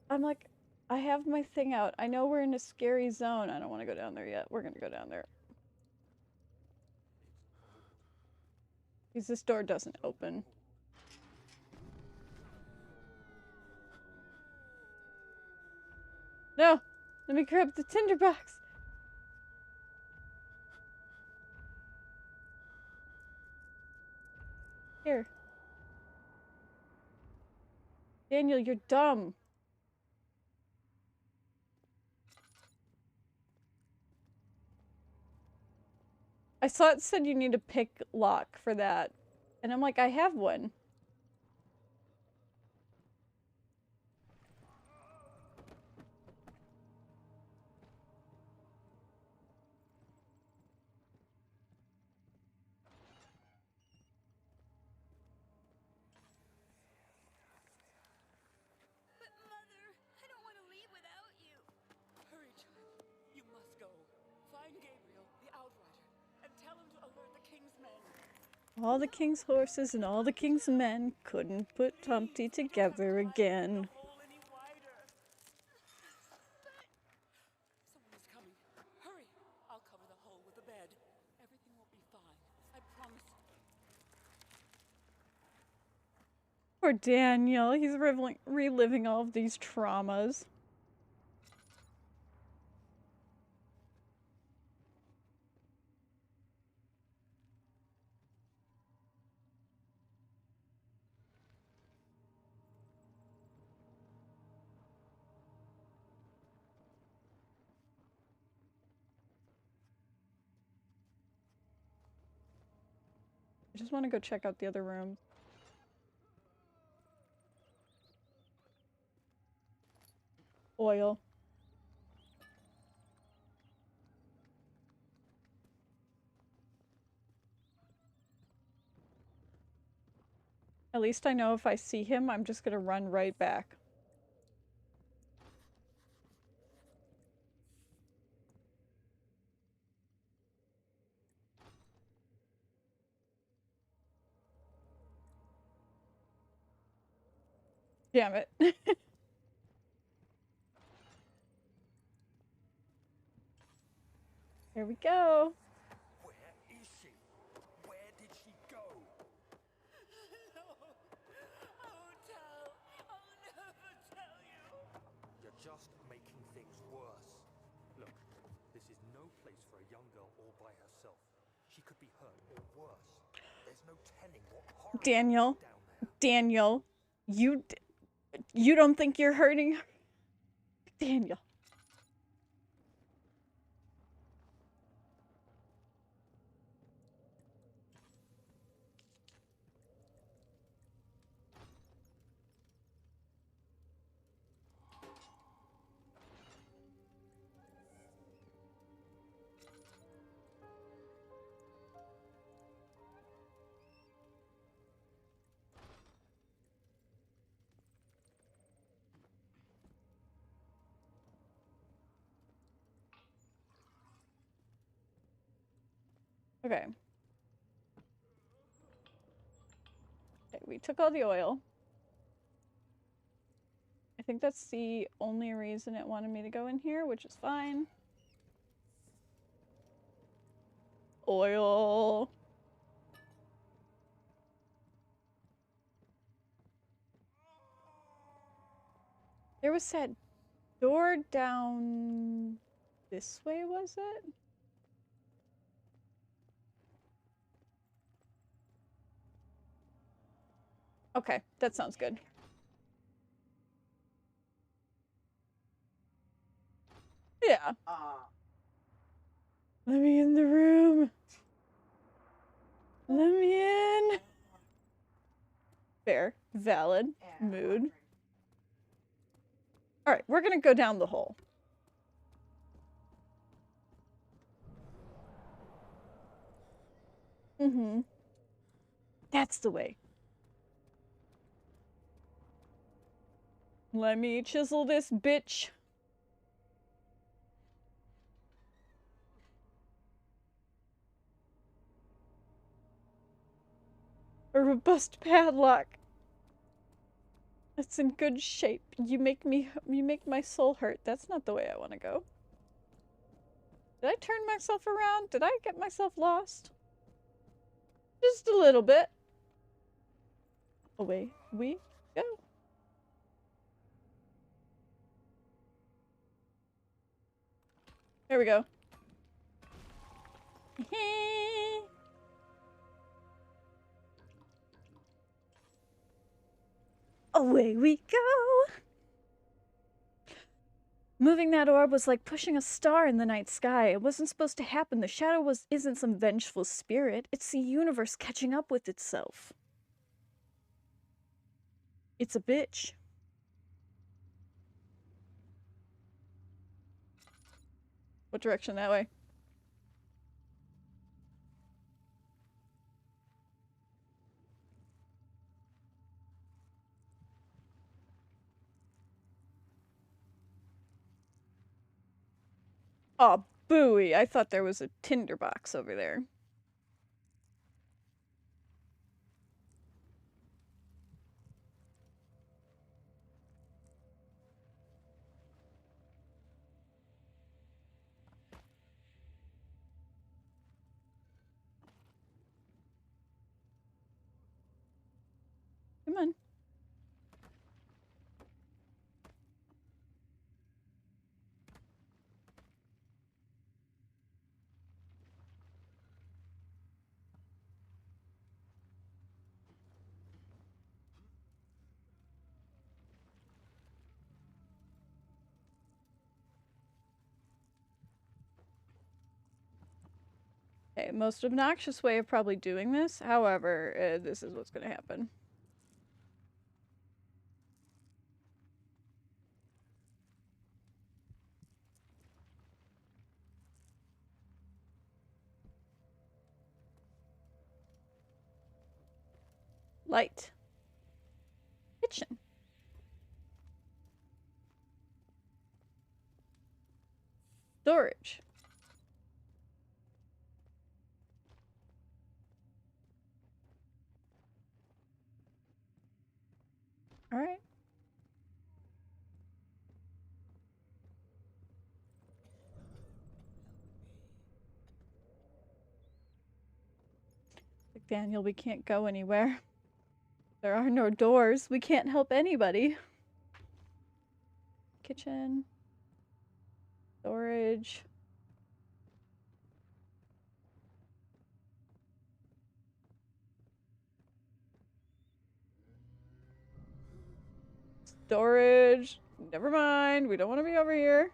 I'm like, I have my thing out. I know we're in a scary zone. I don't want to go down there yet. We're gonna go down there. Because this door doesn't open. No! Let me grab the tinderbox! Here. Daniel, you're dumb. I saw it said you need a pick lock for that. And I'm like, I have one. But Mother, I don't want to leave without you. Hurry, child. You must go. Find Gabriel, the Outrider, and tell him to alert the King's men. All the king's horses and all the king's men couldn't put Tumpty together again. Someone is coming. Hurry! I'll cover the hole with the bed. Everything will be fine. I promise you. Poor Daniel. He's reliving all of these traumas. I just want to go check out the other room. Oil. At least I know if I see him, I'm just gonna run right back. Damn it. Here we go. Where is she? Where did she go? No! I won't tell. I'll never tell you. You're just making things worse. Look, this is no place for a young girl all by herself. She could be hurt or worse. There's no telling what horror Daniel. down there. Daniel. You don't think you're hurting her? Daniel. Okay. Okay, we took all the oil. I think that's the only reason it wanted me to go in here, which is fine. Oil. There was that door down this way, was it? Okay, that sounds good. Yeah. Let me in the room. Let me in. Fair. Valid. Mood. Alright, we're gonna go down the hole. Mm-hmm. That's the way. Let me chisel this bitch. A robust padlock. It's in good shape. You make my soul hurt. That's not the way I want to go. Did I turn myself around? Did I get myself lost? Just a little bit. Away we go. There we go. Away we go. Moving that orb was like pushing a star in the night sky. It wasn't supposed to happen. The shadow isn't some vengeful spirit. It's the universe catching up with itself. It's a bitch. What direction? That way? Oh, booey. I thought there was a tinderbox over there. Come on. Okay, most obnoxious way of probably doing this. However, this is what's gonna happen. Light. Kitchen. Storage. Alright. Daniel, we can't go anywhere. There are no doors. We can't help anybody. Kitchen. Storage. Storage. Never mind. We don't want to be over here.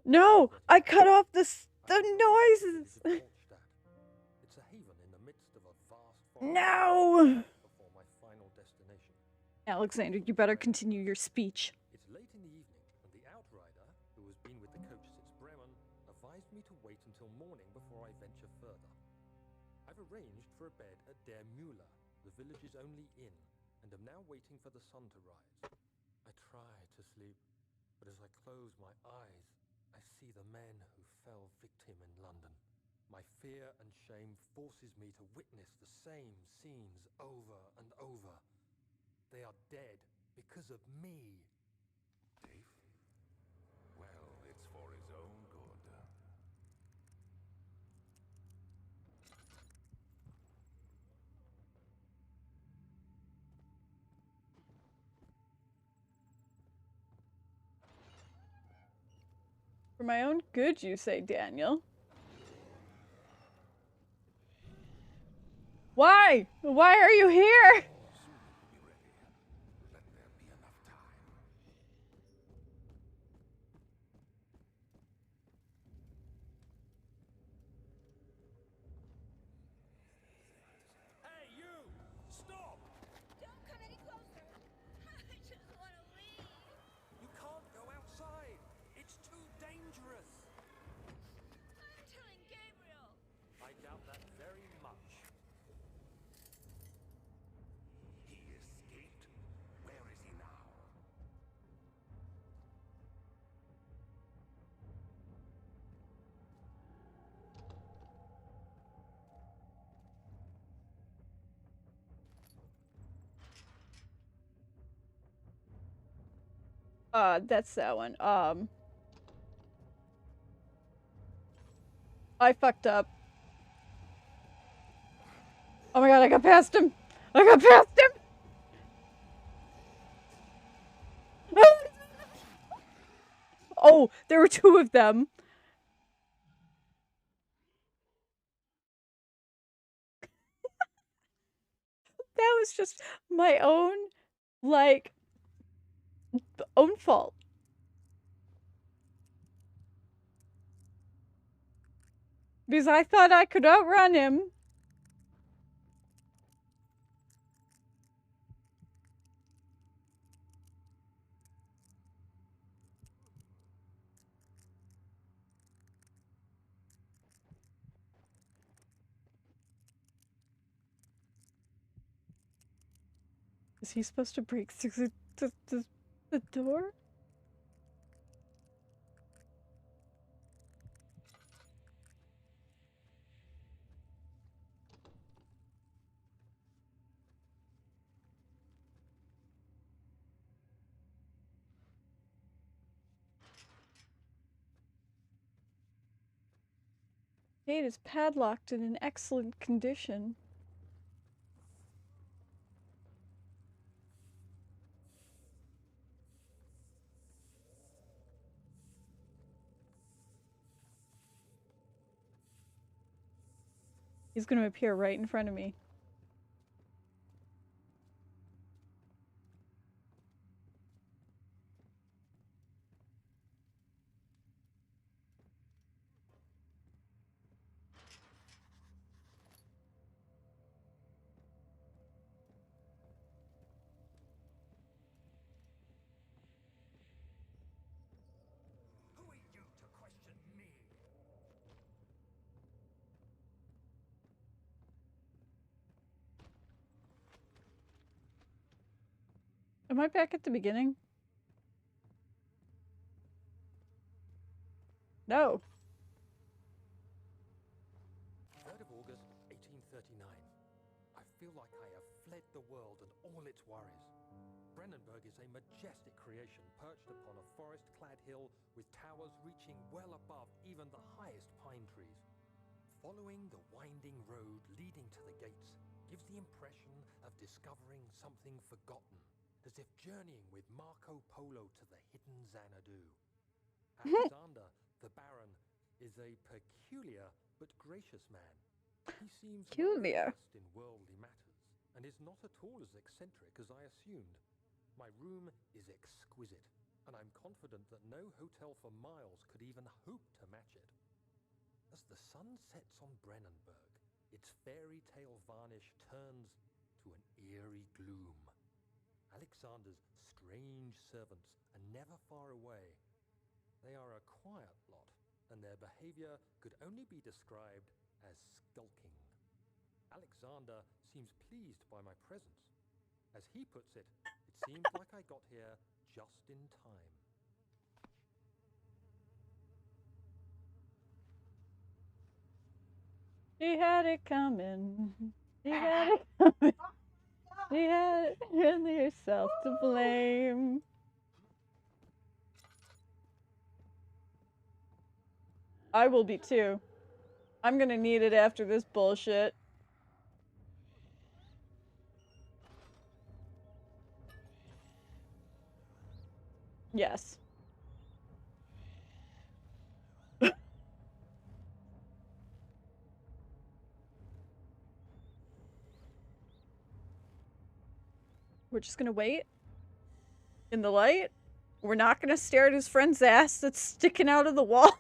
No! I cut off the noises! It's a haven in the midst of a vast forest. No! Before my final destination. Alexander, you better continue your speech. It's late in the evening, and the outrider, who has been with the coach since Bremen, advised me to wait until morning before I venture further. for a bed at Der Müller, the village's only inn, and am now waiting for the sun to rise. I try to sleep, but as I close my eyes, I see the men who fell victim in London. My fear and shame forces me to witness the same scenes over and over. They are dead because of me. Dave? Well, it's for his own good. For my own good, you say, Daniel. Why? Why are you here? Soon we'll be ready. Let there be enough time. Hey, you! Stop! Don't come any closer. I just want to leave. You can't go outside. It's too dangerous. I'm telling Gabriel. I doubt that very much. He escaped. Where is he now? That's that one. I fucked up. Oh my god, I got past him! I got past him! Oh, there were two of them. That was just my own, like, own fault. Because I thought I could outrun him. Is he supposed to break through the door? Gate is padlocked and in excellent condition. He's gonna appear right in front of me. Who are you to question me? Am I back at the beginning? No. 3rd of August, 1839. I feel like I have fled the world and all its worries. Brennenburg is a majestic creation perched upon a forest-clad hill with towers reaching well above even the highest pine trees. Following the winding road leading to the gates gives the impression of discovering something forgotten, as if journeying with Marco Polo to the hidden Xanadu. Alexander, the Baron, is a peculiar but gracious man. He seems well Peculiar. versed in worldly matters, and is not at all as eccentric as I assumed. My room is exquisite, and I'm confident that no hotel for miles could even hope to match it. As the sun sets on Brennenburg, its fairy tale varnish turns to an eerie gloom. Alexander's strange servants are never far away. They are a quiet lot, and their behavior could only be described as skulking. Alexander seems pleased by my presence. As he puts it, it seems like I got here just in time. He had it coming. He had it coming. He had only yourself to blame. I will be too. I'm gonna need it after this bullshit. Yes. We're just gonna wait in the light. We're not gonna stare at his friend's ass that's sticking out of the wall.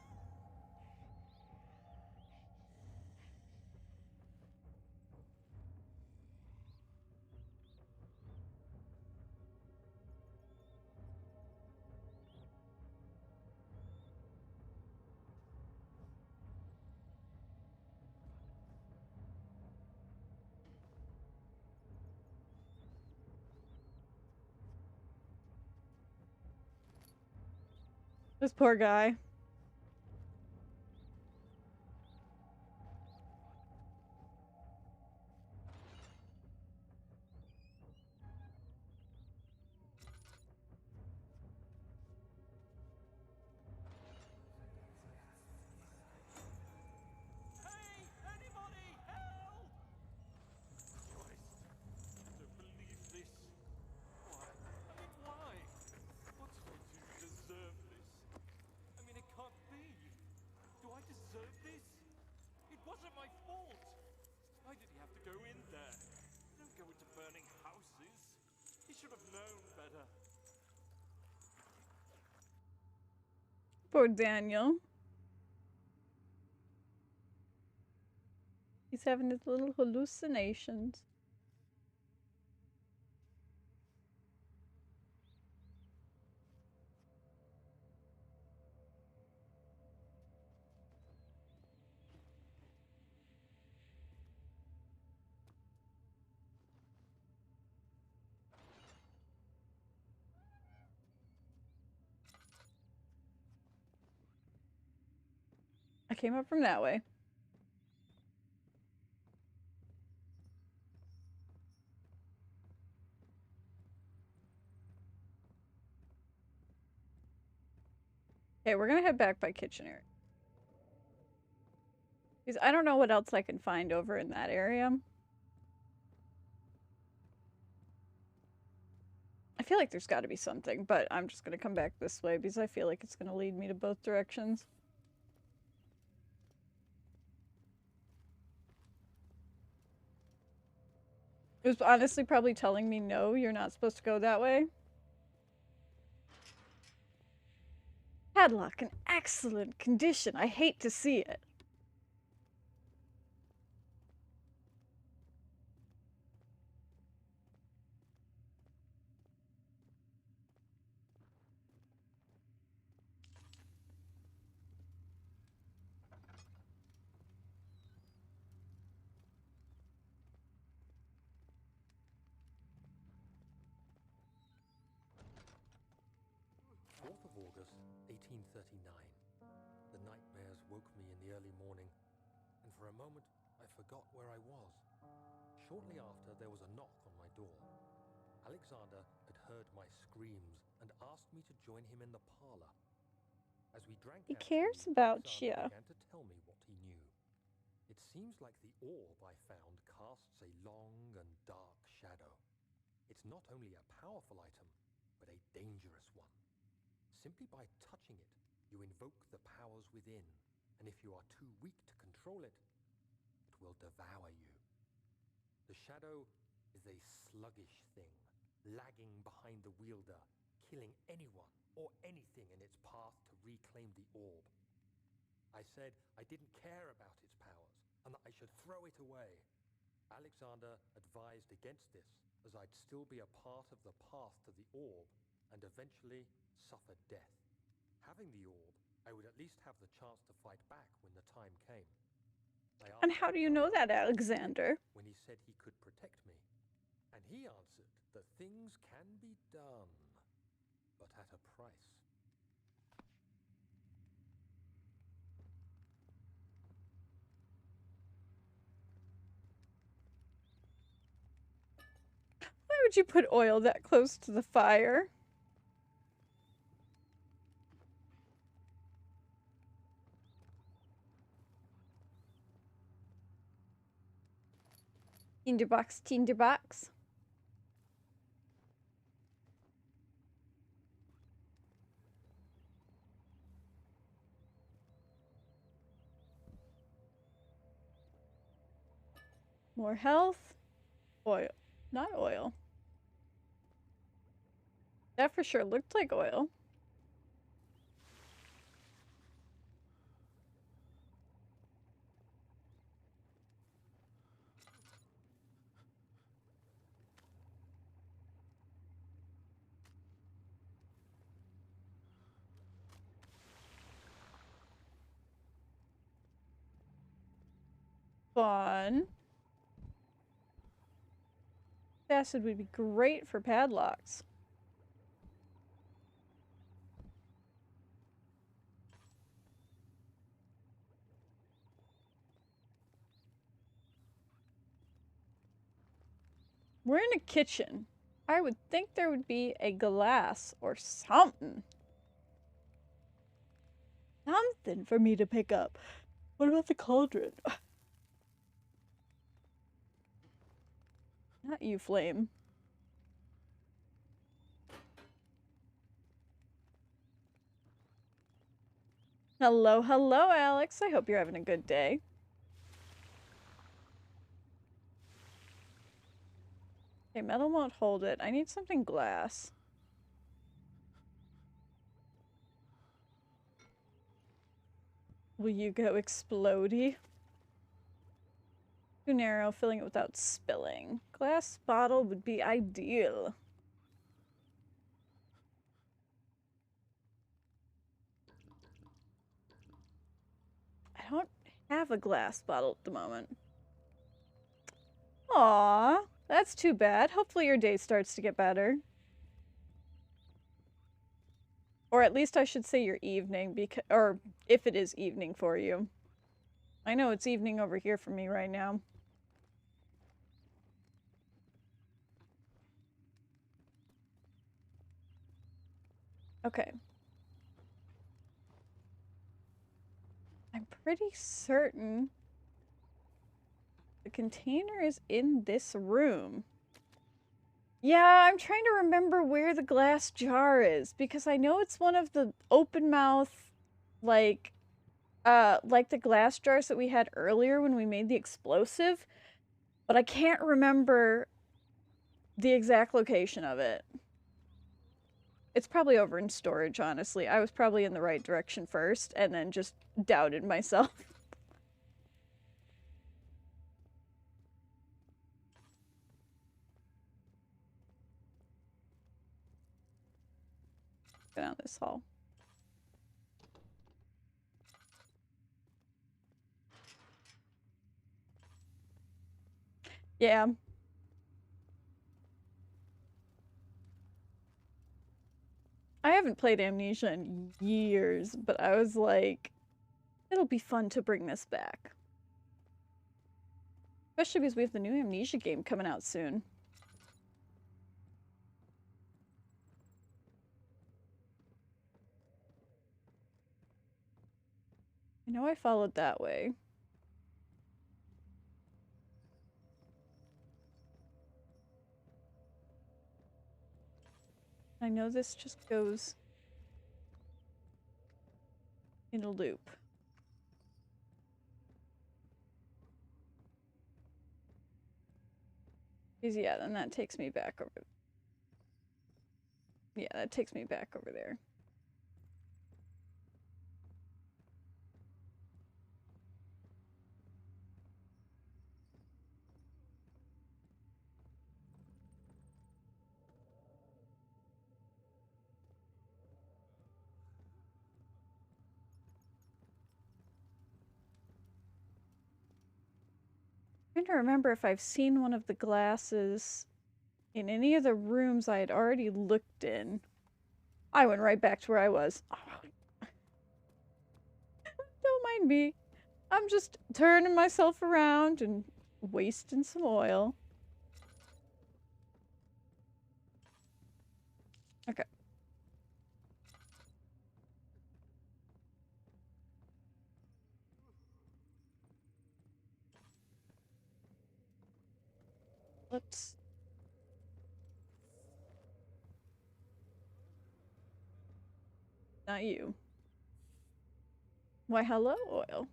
This poor guy. Hey, anybody, help! Christ, I don't believe this. Why? I mean, why? What did I do to deserve this? I mean, it can't be. Do I deserve this? It wasn't my fault. Why did he have to go in there? Don't go into burning houses. He should have known better. Poor Daniel. He's having his little hallucinations. I came up from that way. Okay, we're gonna head back by kitchen area. Because I don't know what else I can find over in that area. I feel like there's got to be something, but I'm just gonna come back this way because I feel like it's gonna lead me to both directions. It was honestly probably telling me, no, you're not supposed to go that way. Padlock in excellent condition. I hate to see it. August 1839. The nightmares woke me in the early morning, and for a moment I forgot where I was. Shortly after, there was a knock on my door. Alexander had heard my screams and asked me to join him in the parlor. As we drank He our cares tea, about Alexander you. began to tell me what he knew. It seems like the orb I found casts a long and dark shadow. It's not only a powerful item, but a dangerous one. Simply by touching it, you invoke the powers within, and if you are too weak to control it, it will devour you. The shadow is a sluggish thing, lagging behind the wielder, killing anyone or anything in its path to reclaim the orb. I said I didn't care about its powers, and that I should throw it away. Alexander advised against this, as I'd still be a part of the path to the orb, and eventually suffer death. Having the orb, I would at least have the chance to fight back when the time came. I And asked how do you know Alexander that, Alexander? when he said he could protect me, and he answered that things can be done, but at a price. Why would you put oil that close to the fire? Tinderbox, tinderbox. More health. Oil. Not oil. That for sure looked like oil. Fun. Acid would be great for padlocks. We're in a kitchen. I would think there would be a glass or something. Something for me to pick up. What about the cauldron? Not you, Flame. Hello, hello, Alex. I hope you're having a good day. Okay, metal won't hold it. I need something glass. Will you go explodey? Too narrow, filling it without spilling. Glass bottle would be ideal. I don't have a glass bottle at the moment. Aww, that's too bad. Hopefully your day starts to get better. Or at least I should say your evening, because, or if it is evening for you. I know it's evening over here for me right now. Okay. I'm pretty certain the container is in this room. Yeah, I'm trying to remember where the glass jar is, because I know it's one of the open mouth, like the glass jars that we had earlier when we made the explosive, but I can't remember the exact location of it. It's probably over in storage, honestly. I was probably in the right direction first, and then just doubted myself. Go down this hall. Yeah. I haven't played Amnesia in years, but I was like, it'll be fun to bring this back. Especially because we have the new Amnesia game coming out soon. I know I followed that way. I know this just goes in a loop. Because yeah, then that takes me back over. Yeah, that takes me back over there. I'm trying to remember if I've seen one of the glasses in any of the rooms I had already looked in. I went right back to where I was. Don't mind me. I'm just turning myself around and wasting some oil. Okay. Let's... Not you. Why, hello, oil.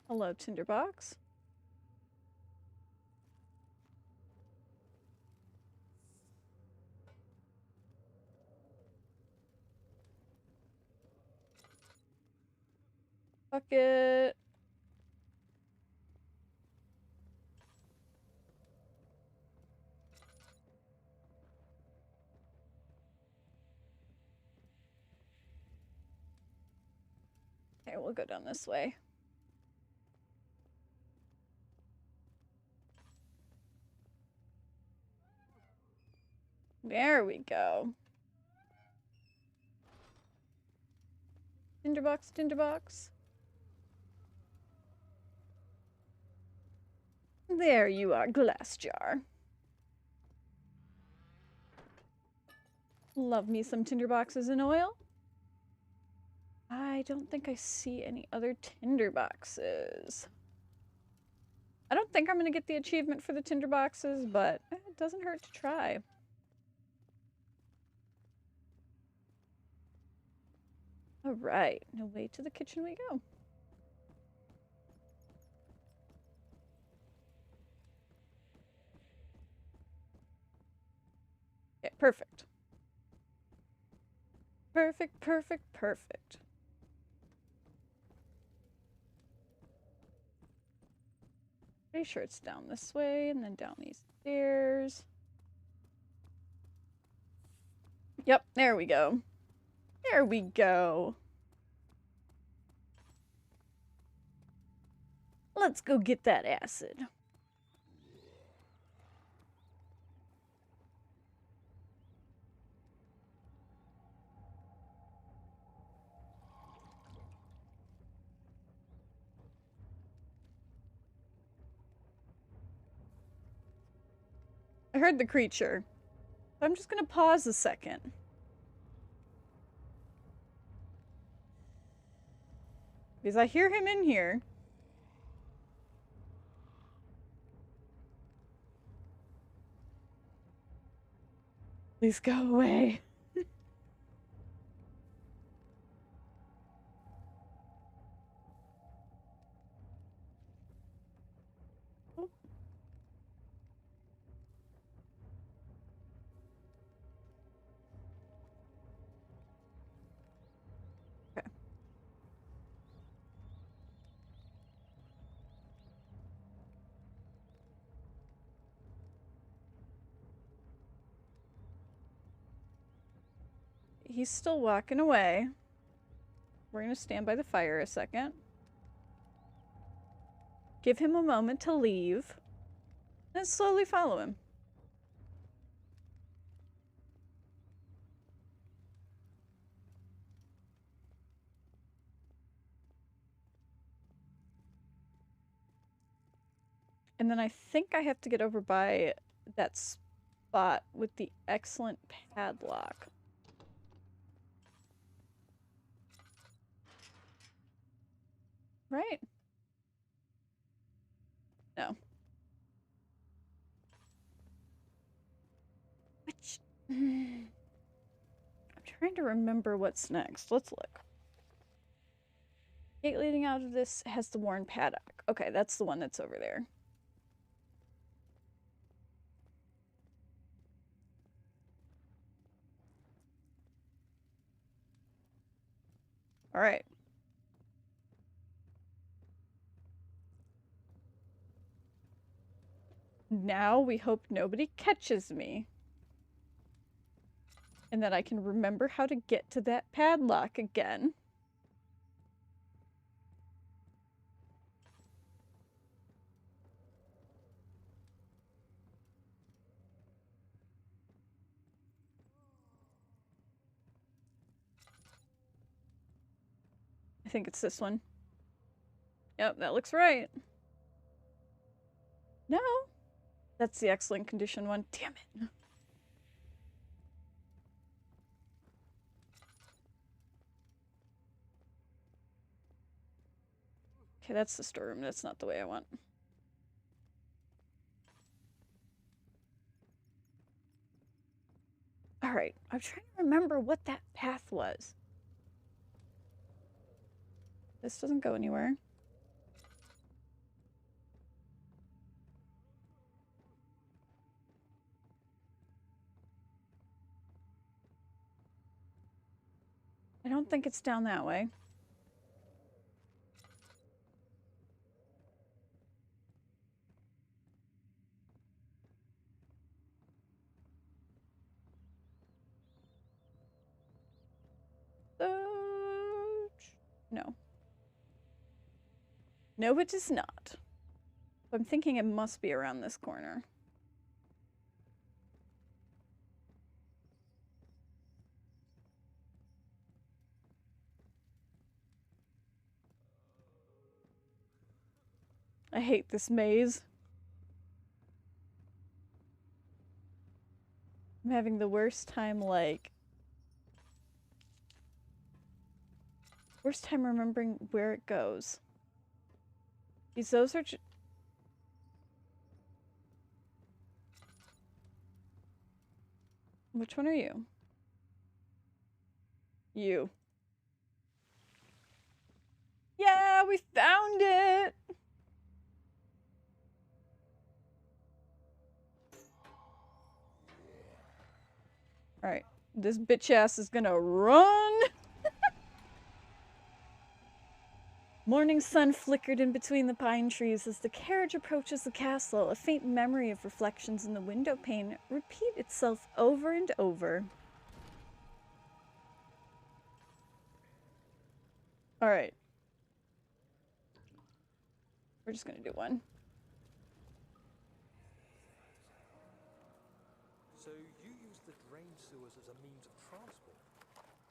Hello, tinderbox. Bucket. Okay, we'll go down this way. There we go. Tinderbox, tinderbox. There you are, glass jar. Love me some tinderboxes in oil. I don't think I see any other tinderboxes. I don't think I'm gonna get the achievement for the tinderboxes, but it doesn't hurt to try. Alright, away to the kitchen we go. Okay, perfect. Perfect, perfect, perfect. Pretty sure it's down this way and then down these stairs. Yep, there we go. There we go. Let's go get that acid. I heard the creature. I'm just gonna pause a second. Because I hear him in here. Please go away. Oh. Okay. He's still walking away. We're gonna stand by the fire a second. Give him a moment to leave. And slowly follow him. And then I think I have to get over by that spot with the excellent padlock. Right? No. Which... I'm trying to remember what's next. Let's look. Gate leading out of this has the worn padlock. Okay, that's the one that's over there. All right. Now we hope nobody catches me. And that I can remember how to get to that padlock again. I think it's this one. Yep, that looks right. No. That's the excellent condition one. Damn it. Okay, that's the storeroom. That's not the way I want. Alright, I'm trying to remember what that path was. This doesn't go anywhere. I don't think it's down that way. No. No, it is not. I'm thinking it must be around this corner. I hate this maze. I'm having the worst time, like... Worst time remembering where it goes. Because those are... Which one are you? You. Yeah, we found it! Alright, this bitch ass is gonna run! Morning sun flickered in between the pine trees as the carriage approaches the castle. A faint memory of reflections in the window pane repeat itself over and over. Alright. We're just gonna do one. So you use the drain sewers as a means of transport?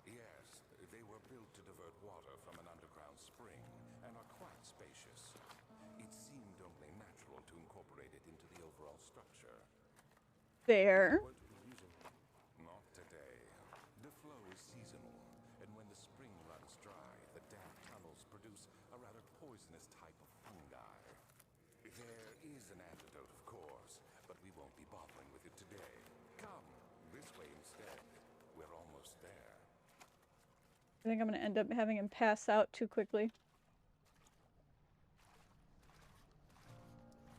Yes, they were built to divert water from an underground spring and are quite spacious. It seemed only natural to incorporate it into the overall structure. Fair. Won't be using them. Not today. The flow is seasonal, and when the spring runs dry, the damp tunnels produce a rather poisonous type of fungi. There is an antidote, of course, but we won't be bothering with it today. Come, this way instead. We're almost there. I think I'm gonna end up having him pass out too quickly.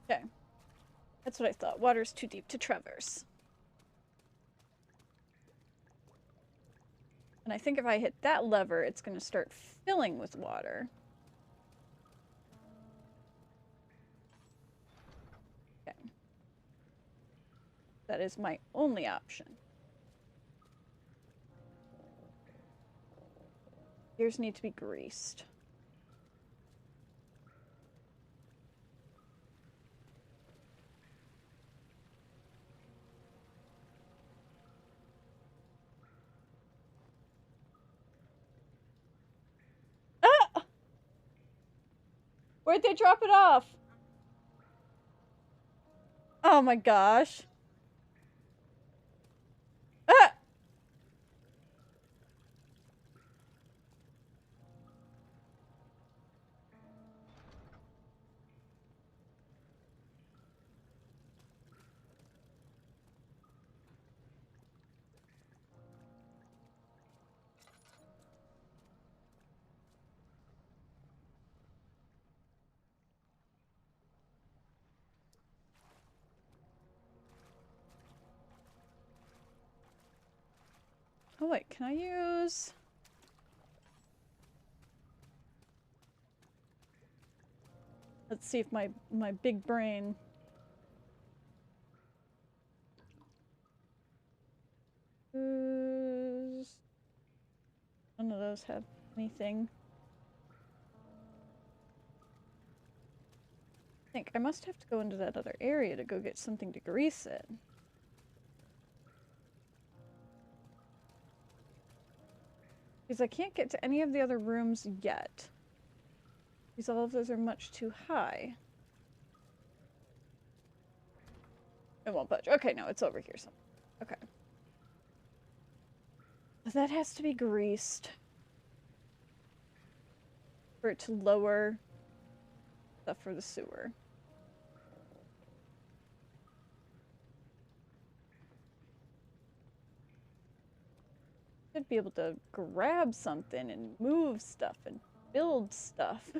Okay. That's what I thought. Water's too deep to traverse. And I think if I hit that lever, it's gonna start filling with water. Okay. That is my only option. Gears need to be greased. Ah! Where'd they drop it off? Oh my gosh. Ah! Oh wait, can I use... Let's see if my big brain... None of those have anything. I think I must have to go into that other area to go get something to grease it. Because I can't get to any of the other rooms yet. Because all of those are much too high. It won't budge. Okay, no, it's over here somewhere. Okay. That has to be greased. For it to lower stuff for the sewer. Should be able to grab something and move stuff and build stuff.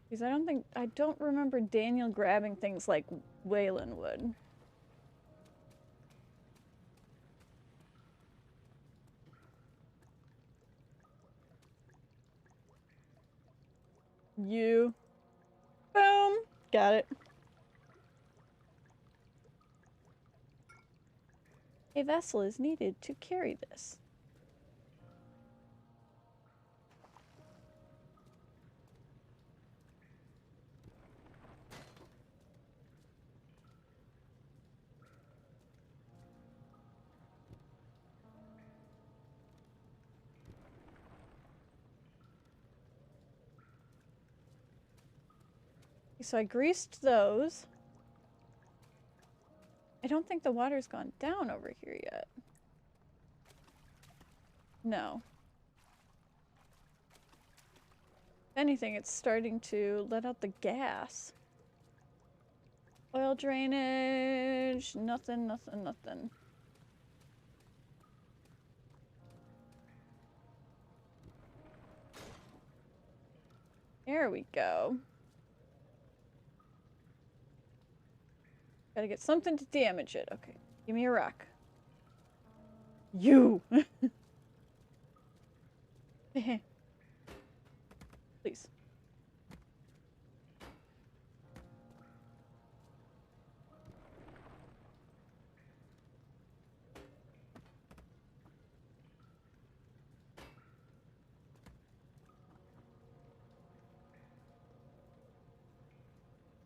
Because I don't remember Daniel grabbing things like Waylon would. You. Boom. Got it. A vessel is needed to carry this. So I greased those. I don't think the water's gone down over here yet. No. If anything, it's starting to let out the gas. Oil drainage, nothing, nothing, nothing. There we go. Gotta get something to damage it. Okay, give me a rock. You! Please.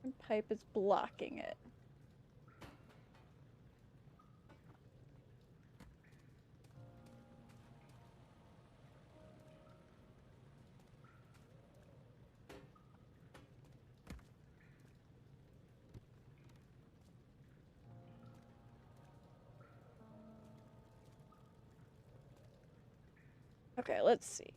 The pipe is blocking it. Okay, let's see.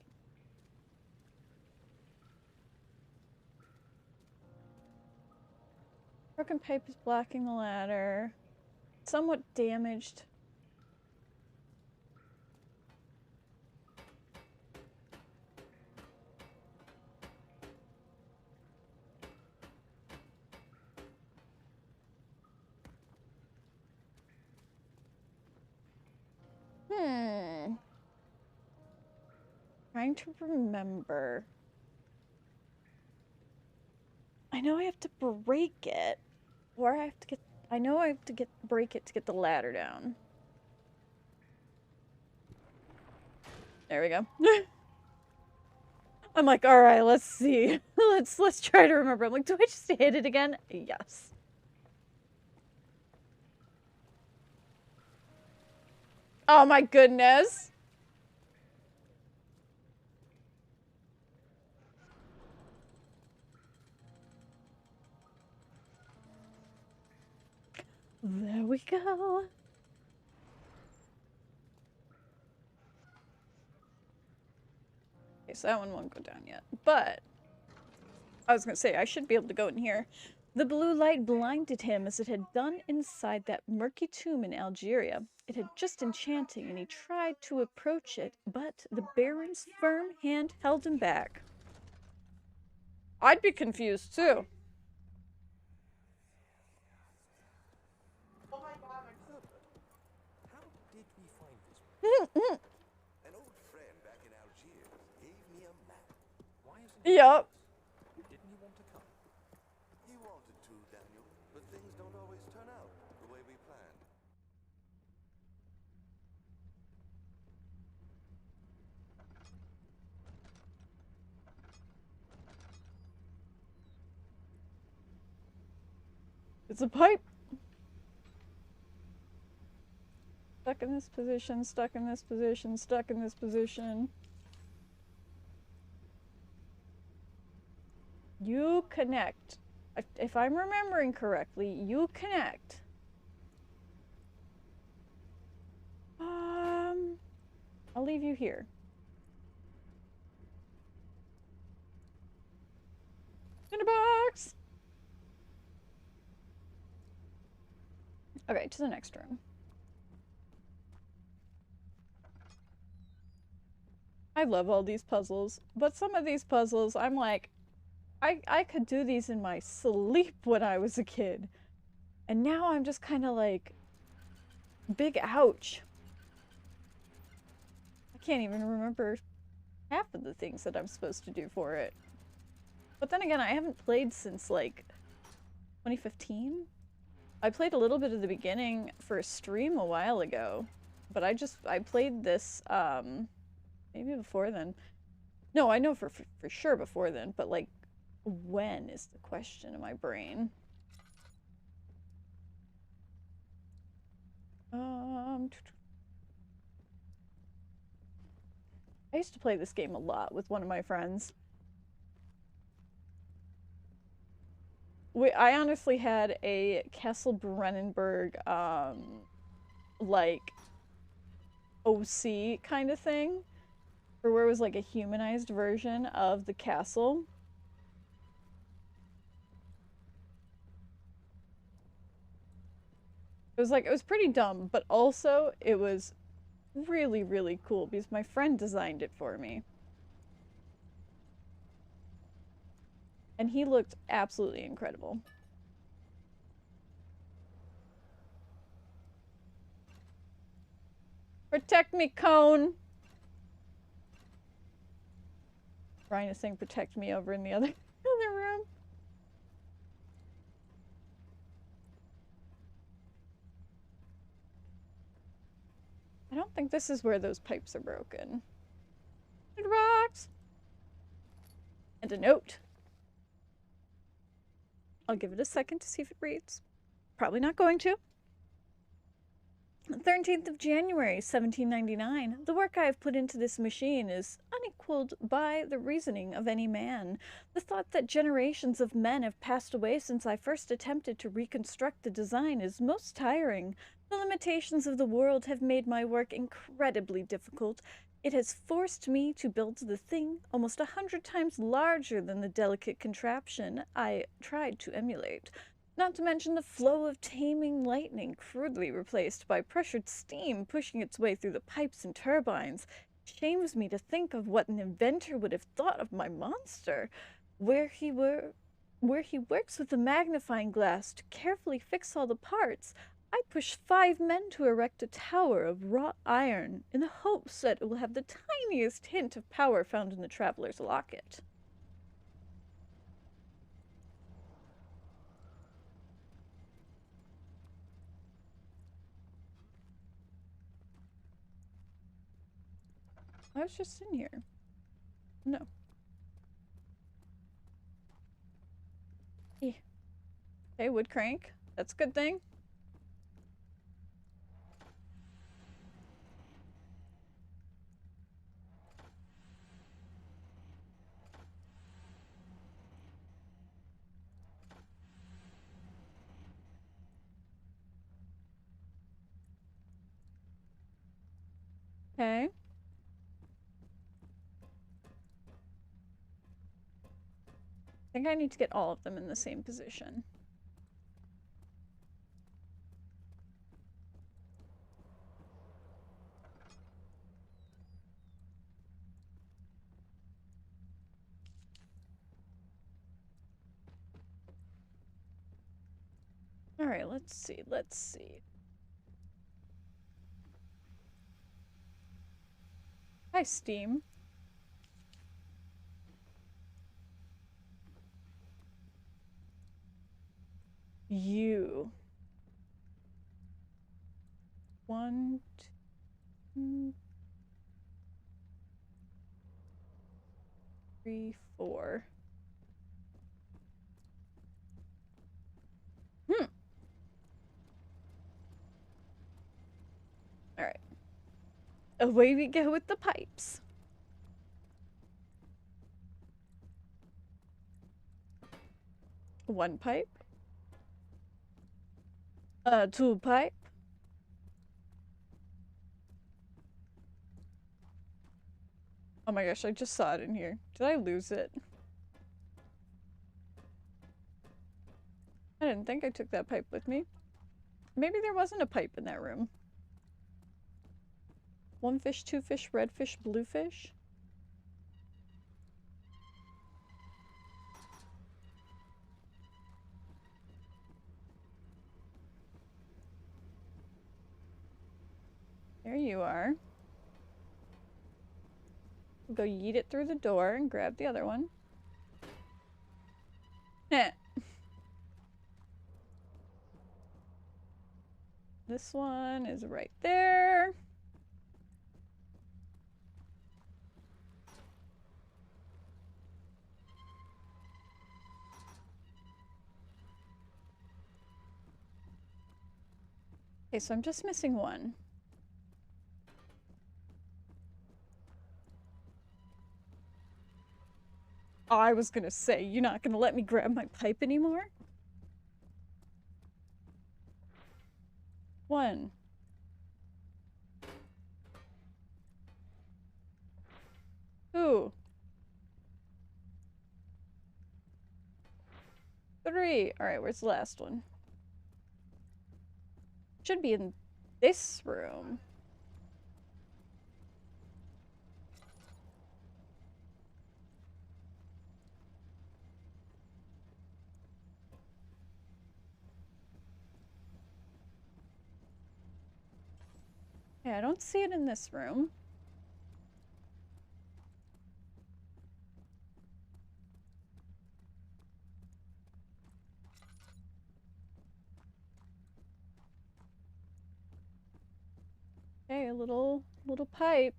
Broken pipe is blocking the ladder. Somewhat damaged. Trying to remember. I know I have to break it. Or I have to get... I know I have to break it to get the ladder down. There we go. I'm like, alright, let's see. let's try to remember. I'm like, do I just hit it again? Yes. Oh my goodness. There we go. Okay, so that one won't go down yet. But I was gonna say, I should be able to go in here. The blue light blinded him as it had done inside that murky tomb in Algeria. It had just enchanting, and he tried to approach it, but the Baron's firm hand held him back. I'd be confused too. Oh my god, How did we find this? An old friend back in Algiers gave me a map. Why isn't he Yup. with us? Didn't he want to come? He wanted to, Daniel, but things don't always turn out the way we planned. It's a pipe. in this position, stuck in this position, stuck in this position. You connect. If I'm remembering correctly, you connect. I'll leave you here. In a box! Okay, to the next room. I love all these puzzles, but some of these puzzles, I'm like, I could do these in my sleep when I was a kid. And now I'm just kind of like, big ouch. I can't even remember half of the things that I'm supposed to do for it. But then again, I haven't played since like 2015. I played a little bit of the beginning for a stream a while ago, but I played this maybe before then. No, I know for sure before then, but like when is the question in my brain. I used to play this game a lot with one of my friends. I honestly had a Castle Brennenburg, like, OC kind of thing, where it was like a humanized version of the castle. It was pretty dumb, but also it was really, really cool because my friend designed it for me. And he looked absolutely incredible. Protect me, Cone! Ryan is saying protect me over in the other room. I don't think this is where those pipes are broken. It rocks! And a note. I'll give it a second to see if it reads. Probably not going to. 13th of January, 1799. The work I have put into this machine is unequaled by the reasoning of any man. The thought that generations of men have passed away since I first attempted to reconstruct the design is most tiring. The limitations of the world have made my work incredibly difficult. It has forced me to build the thing almost 100 times larger than the delicate contraption I tried to emulate. Not to mention the flow of taming lightning crudely replaced by pressured steam pushing its way through the pipes and turbines. It shames me to think of what an inventor would have thought of my monster. Where he works with a magnifying glass to carefully fix all the parts, I push 5 men to erect a tower of wrought iron in the hopes that it will have the tiniest hint of power found in the traveler's locket. I was just in here. No. Okay, wood crank. That's a good thing. Okay. I think I need to get all of them in the same position. Alright, let's see. Hi, Steam. You. 1, 2, 3, 4. Alright. away we go with the pipes. One pipe. Two pipe. Oh my gosh, I just saw it in here. Did I lose it? I didn't think I took that pipe with me. Maybe there wasn't a pipe in that room. One fish, two fish, red fish, blue fish. There you are. We'll go yeet it through the door and grab the other one. Heh. This one is right there. Okay, so I'm just missing one. I was gonna say, you're not gonna let me grab my pipe anymore? One. Two. Three. Alright, where's the last one? Should be in this room. Yeah, I don't see it in this room. Okay, a little pipe.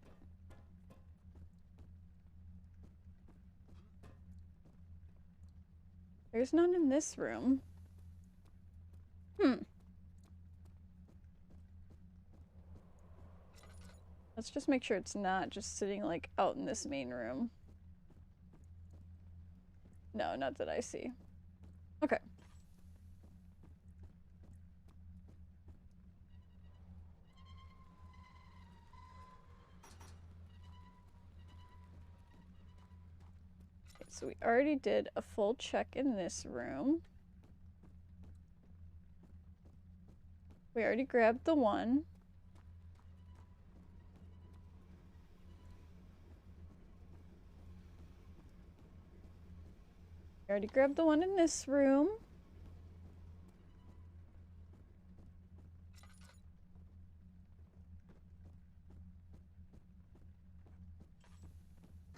There's none in this room. Let's just make sure it's not just sitting like out in this main room. No, not that I see. Okay. So we already did a full check in this room. We already grabbed the one. We already grabbed the one in this room.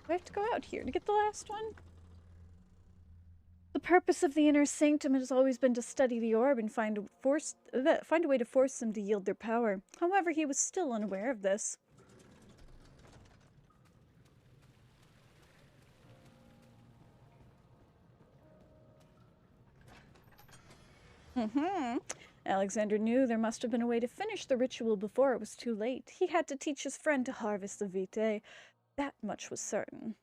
Do I have to go out here to get the last one? The purpose of the inner sanctum has always been to study the orb and find a way to force them to yield their power. However, he was still unaware of this. Alexander knew there must have been a way to finish the ritual before it was too late. He had to teach his friend to harvest the vitae. That much was certain.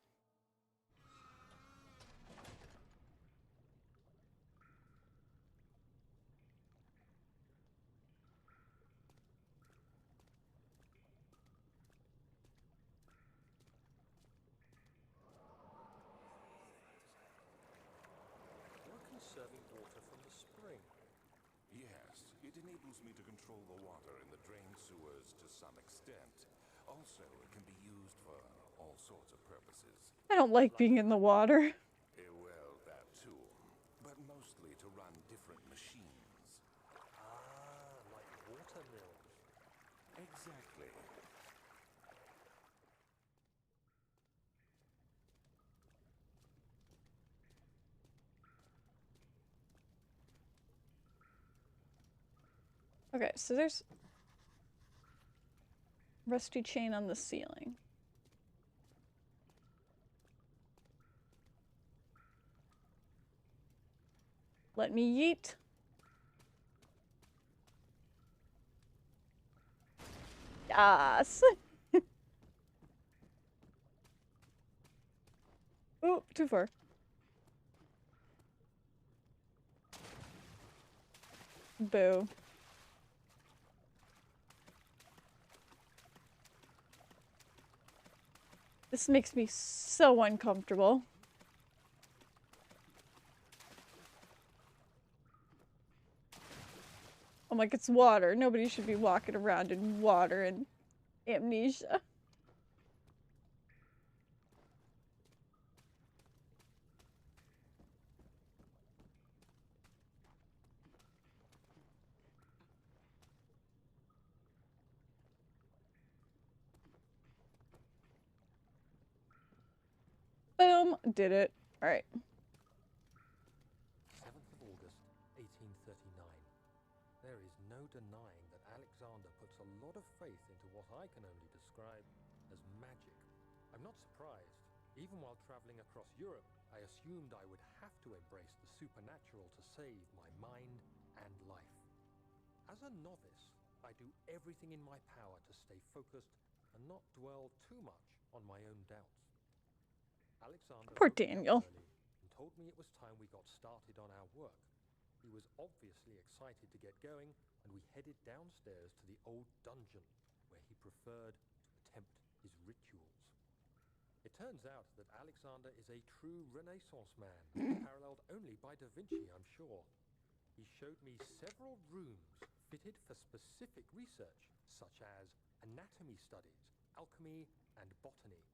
You're conserving water from the spring. Yes, it enables me to control the water in the drain sewers to some extent. Also, it can be used for all sorts of purposes. I don't like being in the water. Well, that too. But mostly to run different machines. Ah, like water mills. Exactly. Okay, so there's rusty chain on the ceiling. Let me yeet. Yes. Oh, too far. Boo. This makes me so uncomfortable. I'm like, it's water. Nobody should be walking around in water and Amnesia. Boom! Did it. Alright. 7th of August, 1839. There is no denying that Alexander puts a lot of faith into what I can only describe as magic. I'm not surprised. Even while traveling across Europe, I assumed I would have to embrace the supernatural to save my mind and life. As a novice, I do everything in my power to stay focused and not dwell too much on my own doubts. Alexander Poor woke me up Daniel. early and told me it was time we got started on our work. He was obviously excited to get going, and we headed downstairs to the old dungeon, where he preferred to attempt his rituals. It turns out that Alexander is a true Renaissance man, paralleled only by Da Vinci, I'm sure. He showed me several rooms fitted for specific research, such as anatomy studies, alchemy, and botany.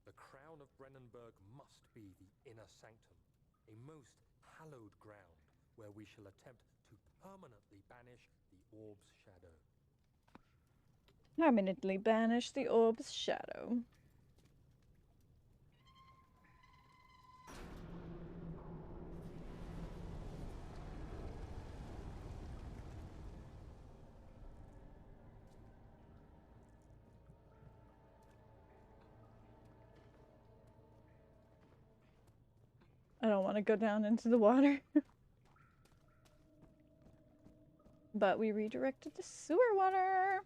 The crown of Brennenburg must be the inner sanctum, a most hallowed ground where we shall attempt to permanently banish the orb's shadow. Permanently banish the orb's shadow. I don't want to go down into the water. But we redirected to sewer water.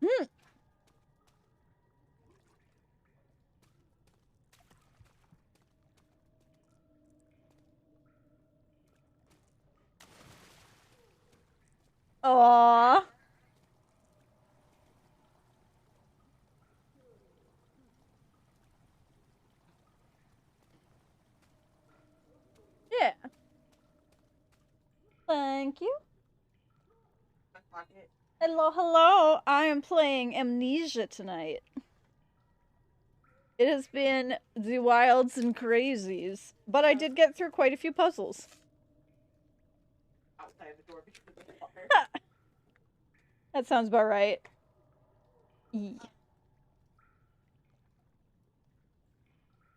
Hmm. Aww. Yeah. Thank you. My pocket. Hello, hello. I am playing Amnesia tonight. It has been the wilds and crazies, but I did get through quite a few puzzles. Outside the door because of the water. That sounds about right.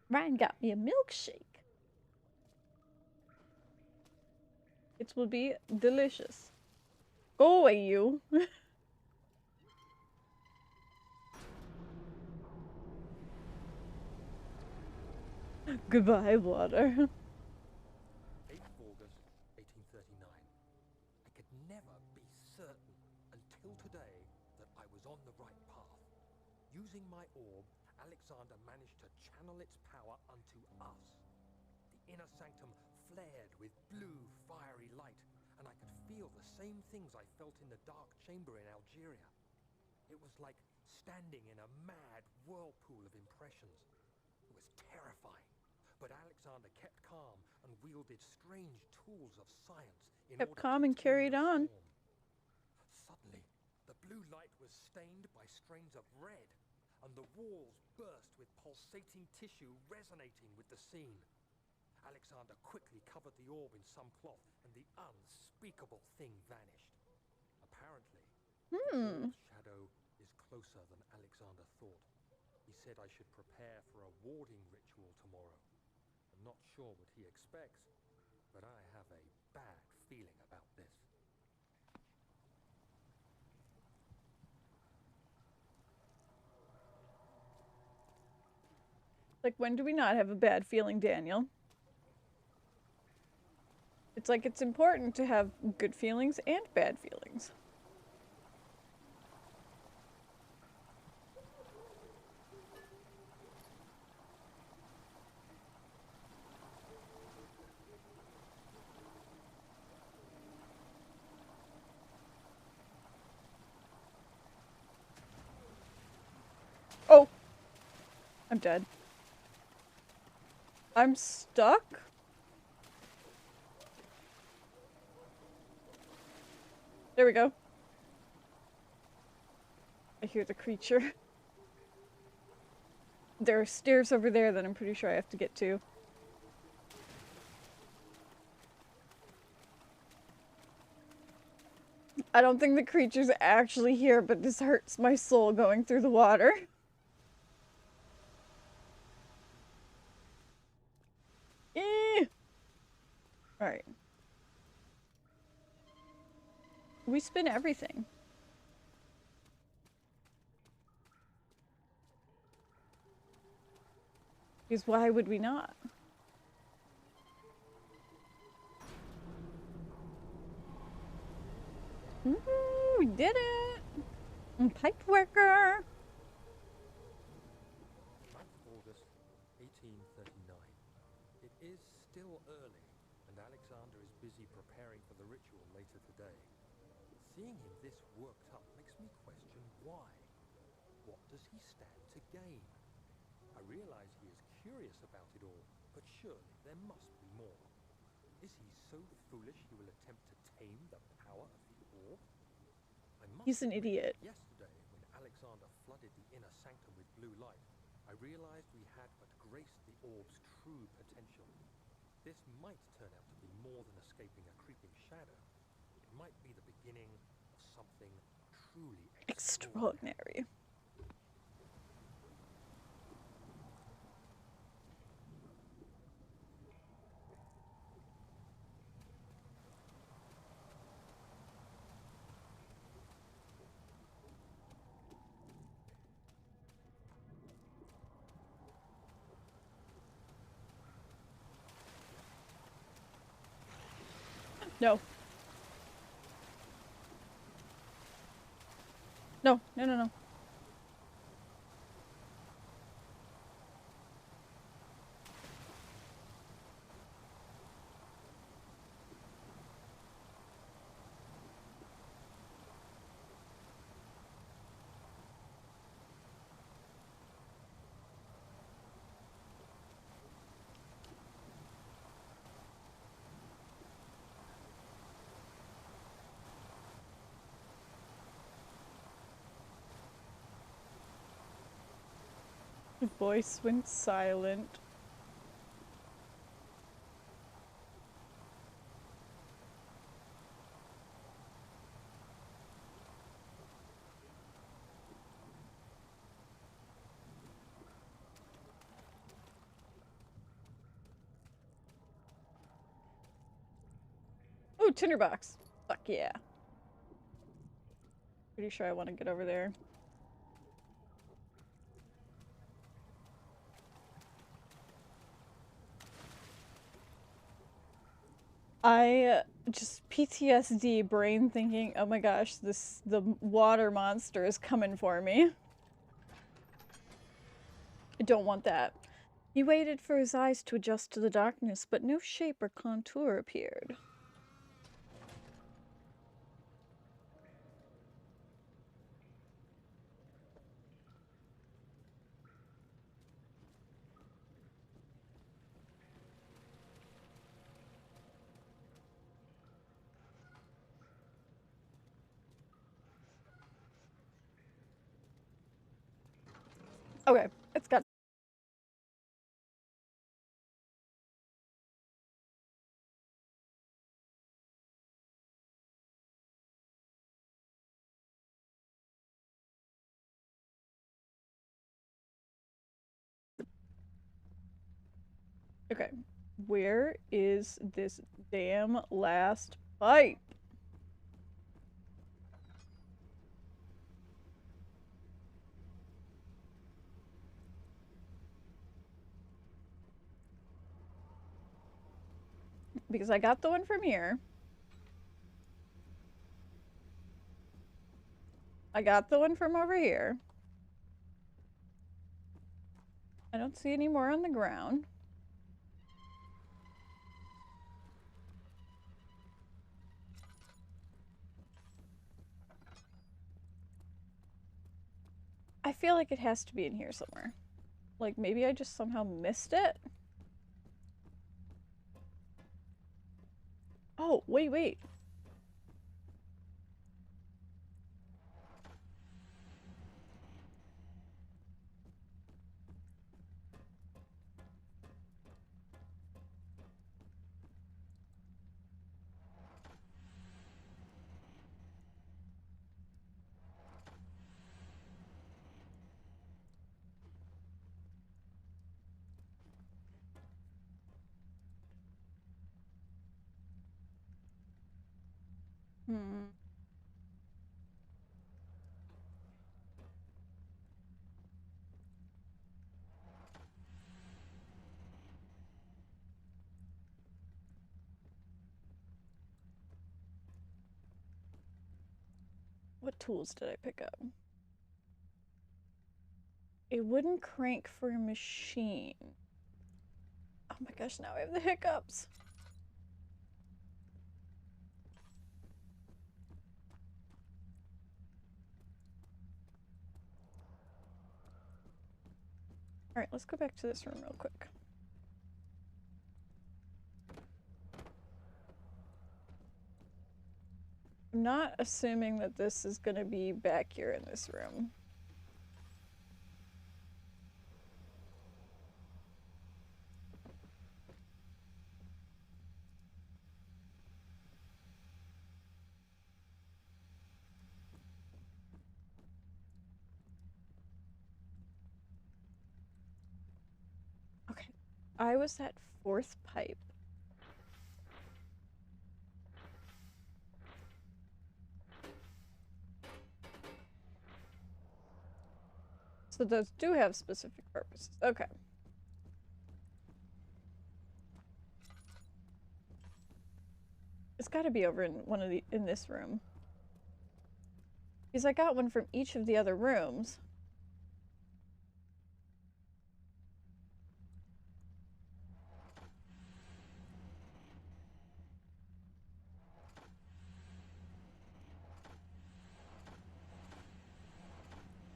Ryan got me a milkshake. It will be delicious. Go away, you. Goodbye, water. 8th of August, 1839. I could never be certain until today that I was on the right path. Using my orb, Alexander managed to channel its power unto us. The inner sanctum flared with blue, fiery light, and I could feel the same things I felt in the dark chamber in Algeria. It was like standing in a mad whirlpool of impressions. It was terrifying, but Alexander kept calm and wielded strange tools of science in Kept order calm to and tame carried the on. storm. Suddenly, the blue light was stained by strains of red, and the walls burst with pulsating tissue resonating with the scene. Alexander quickly covered the orb in some cloth, and the unspeakable thing vanished. Apparently, the orb's shadow is closer than Alexander thought. He said I should prepare for a warding ritual tomorrow. I'm not sure what he expects, but I have a bad feeling about this. Like, when do we not have a bad feeling, Daniel? It's like it's important to have good feelings and bad feelings. dead. I'm stuck? There we go. I hear the creature. There are stairs over there that I'm pretty sure I have to get to. I don't think the creature's actually here, but this hurts my soul going through the water. Alright. We spin everything. Because why would we not? Ooh, we did it! Pipe worker! 9th August, 1839. It is still early, and Alexander is busy preparing for the ritual later today. Seeing him this worked up makes me question why. What does he stand to gain? I realize he is curious about it all, but surely there must be more. Is he so foolish he will attempt to tame the power of the orb? He's an idiot. Yesterday, when Alexander flooded the inner sanctum with blue light, I realized we had but graced the orb's true potential. This might turn out to be more than escaping a creeping shadow. It might be the beginning of something truly extraordinary. No. No, no, no, no. The voice went silent. Ooh, tinderbox. Fuck yeah. Pretty sure I want to get over there. I just PTSD brain thinking, oh my gosh, the water monster is coming for me. I don't want that. He waited for his eyes to adjust to the darkness, but no shape or contour appeared. Okay, it's got. Okay, where is this damn last pipe? Because I got the one from here. I got the one from over here. I don't see any more on the ground. I feel like it has to be in here somewhere. Like, maybe I just somehow missed it? Oh, wait. Hmm. What tools did I pick up? A wooden crank for a machine. Oh my gosh, now I have the hiccups. Alright, let's go back to this room real quick. I'm not assuming that this is gonna be back here in this room. Okay, I was at 4th pipe. So those do have specific purposes. Okay. It's gotta be over in in this room. Because I got one from each of the other rooms.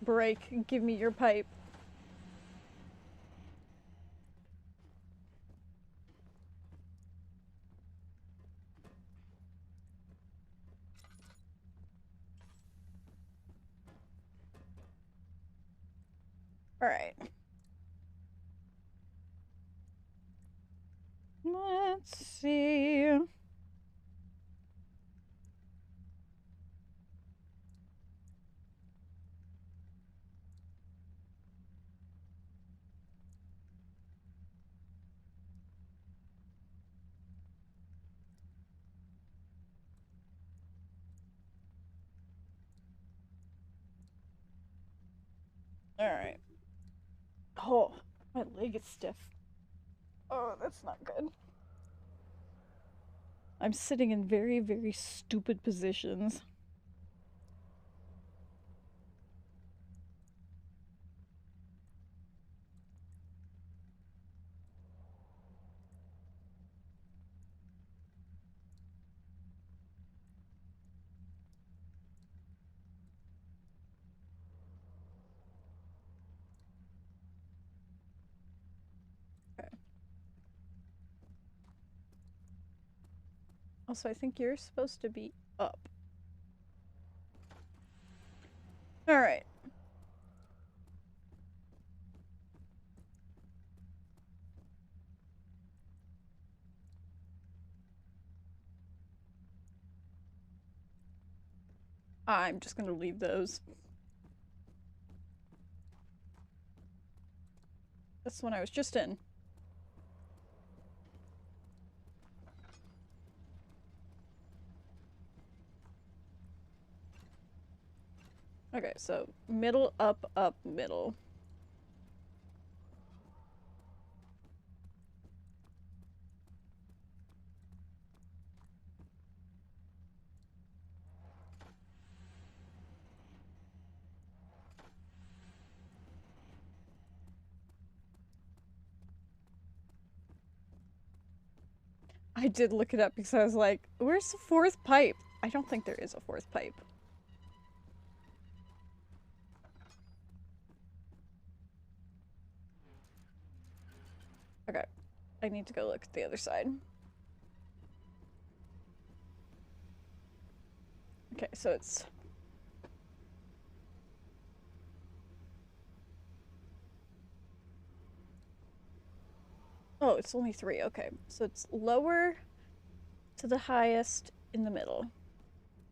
Break, give me your pipe. Alright. Let's see. Alright. Oh, my leg is stiff. Oh, that's not good. I'm sitting in very, very stupid positions. Okay. Also, I think you're supposed to be up. Alright. I'm just gonna leave those. That's the one I was just in. Okay, so middle, up, middle. I did look it up because I was like, where's the 4th pipe? I don't think there is a 4th pipe. I need to go look at the other side. Okay, so it's... Oh, it's only 3. Okay, so it's lower to the highest in the middle.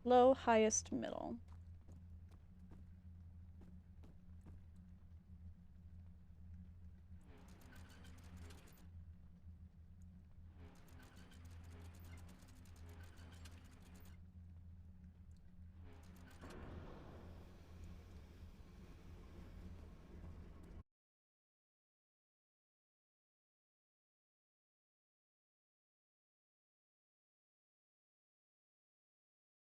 Low, highest, middle.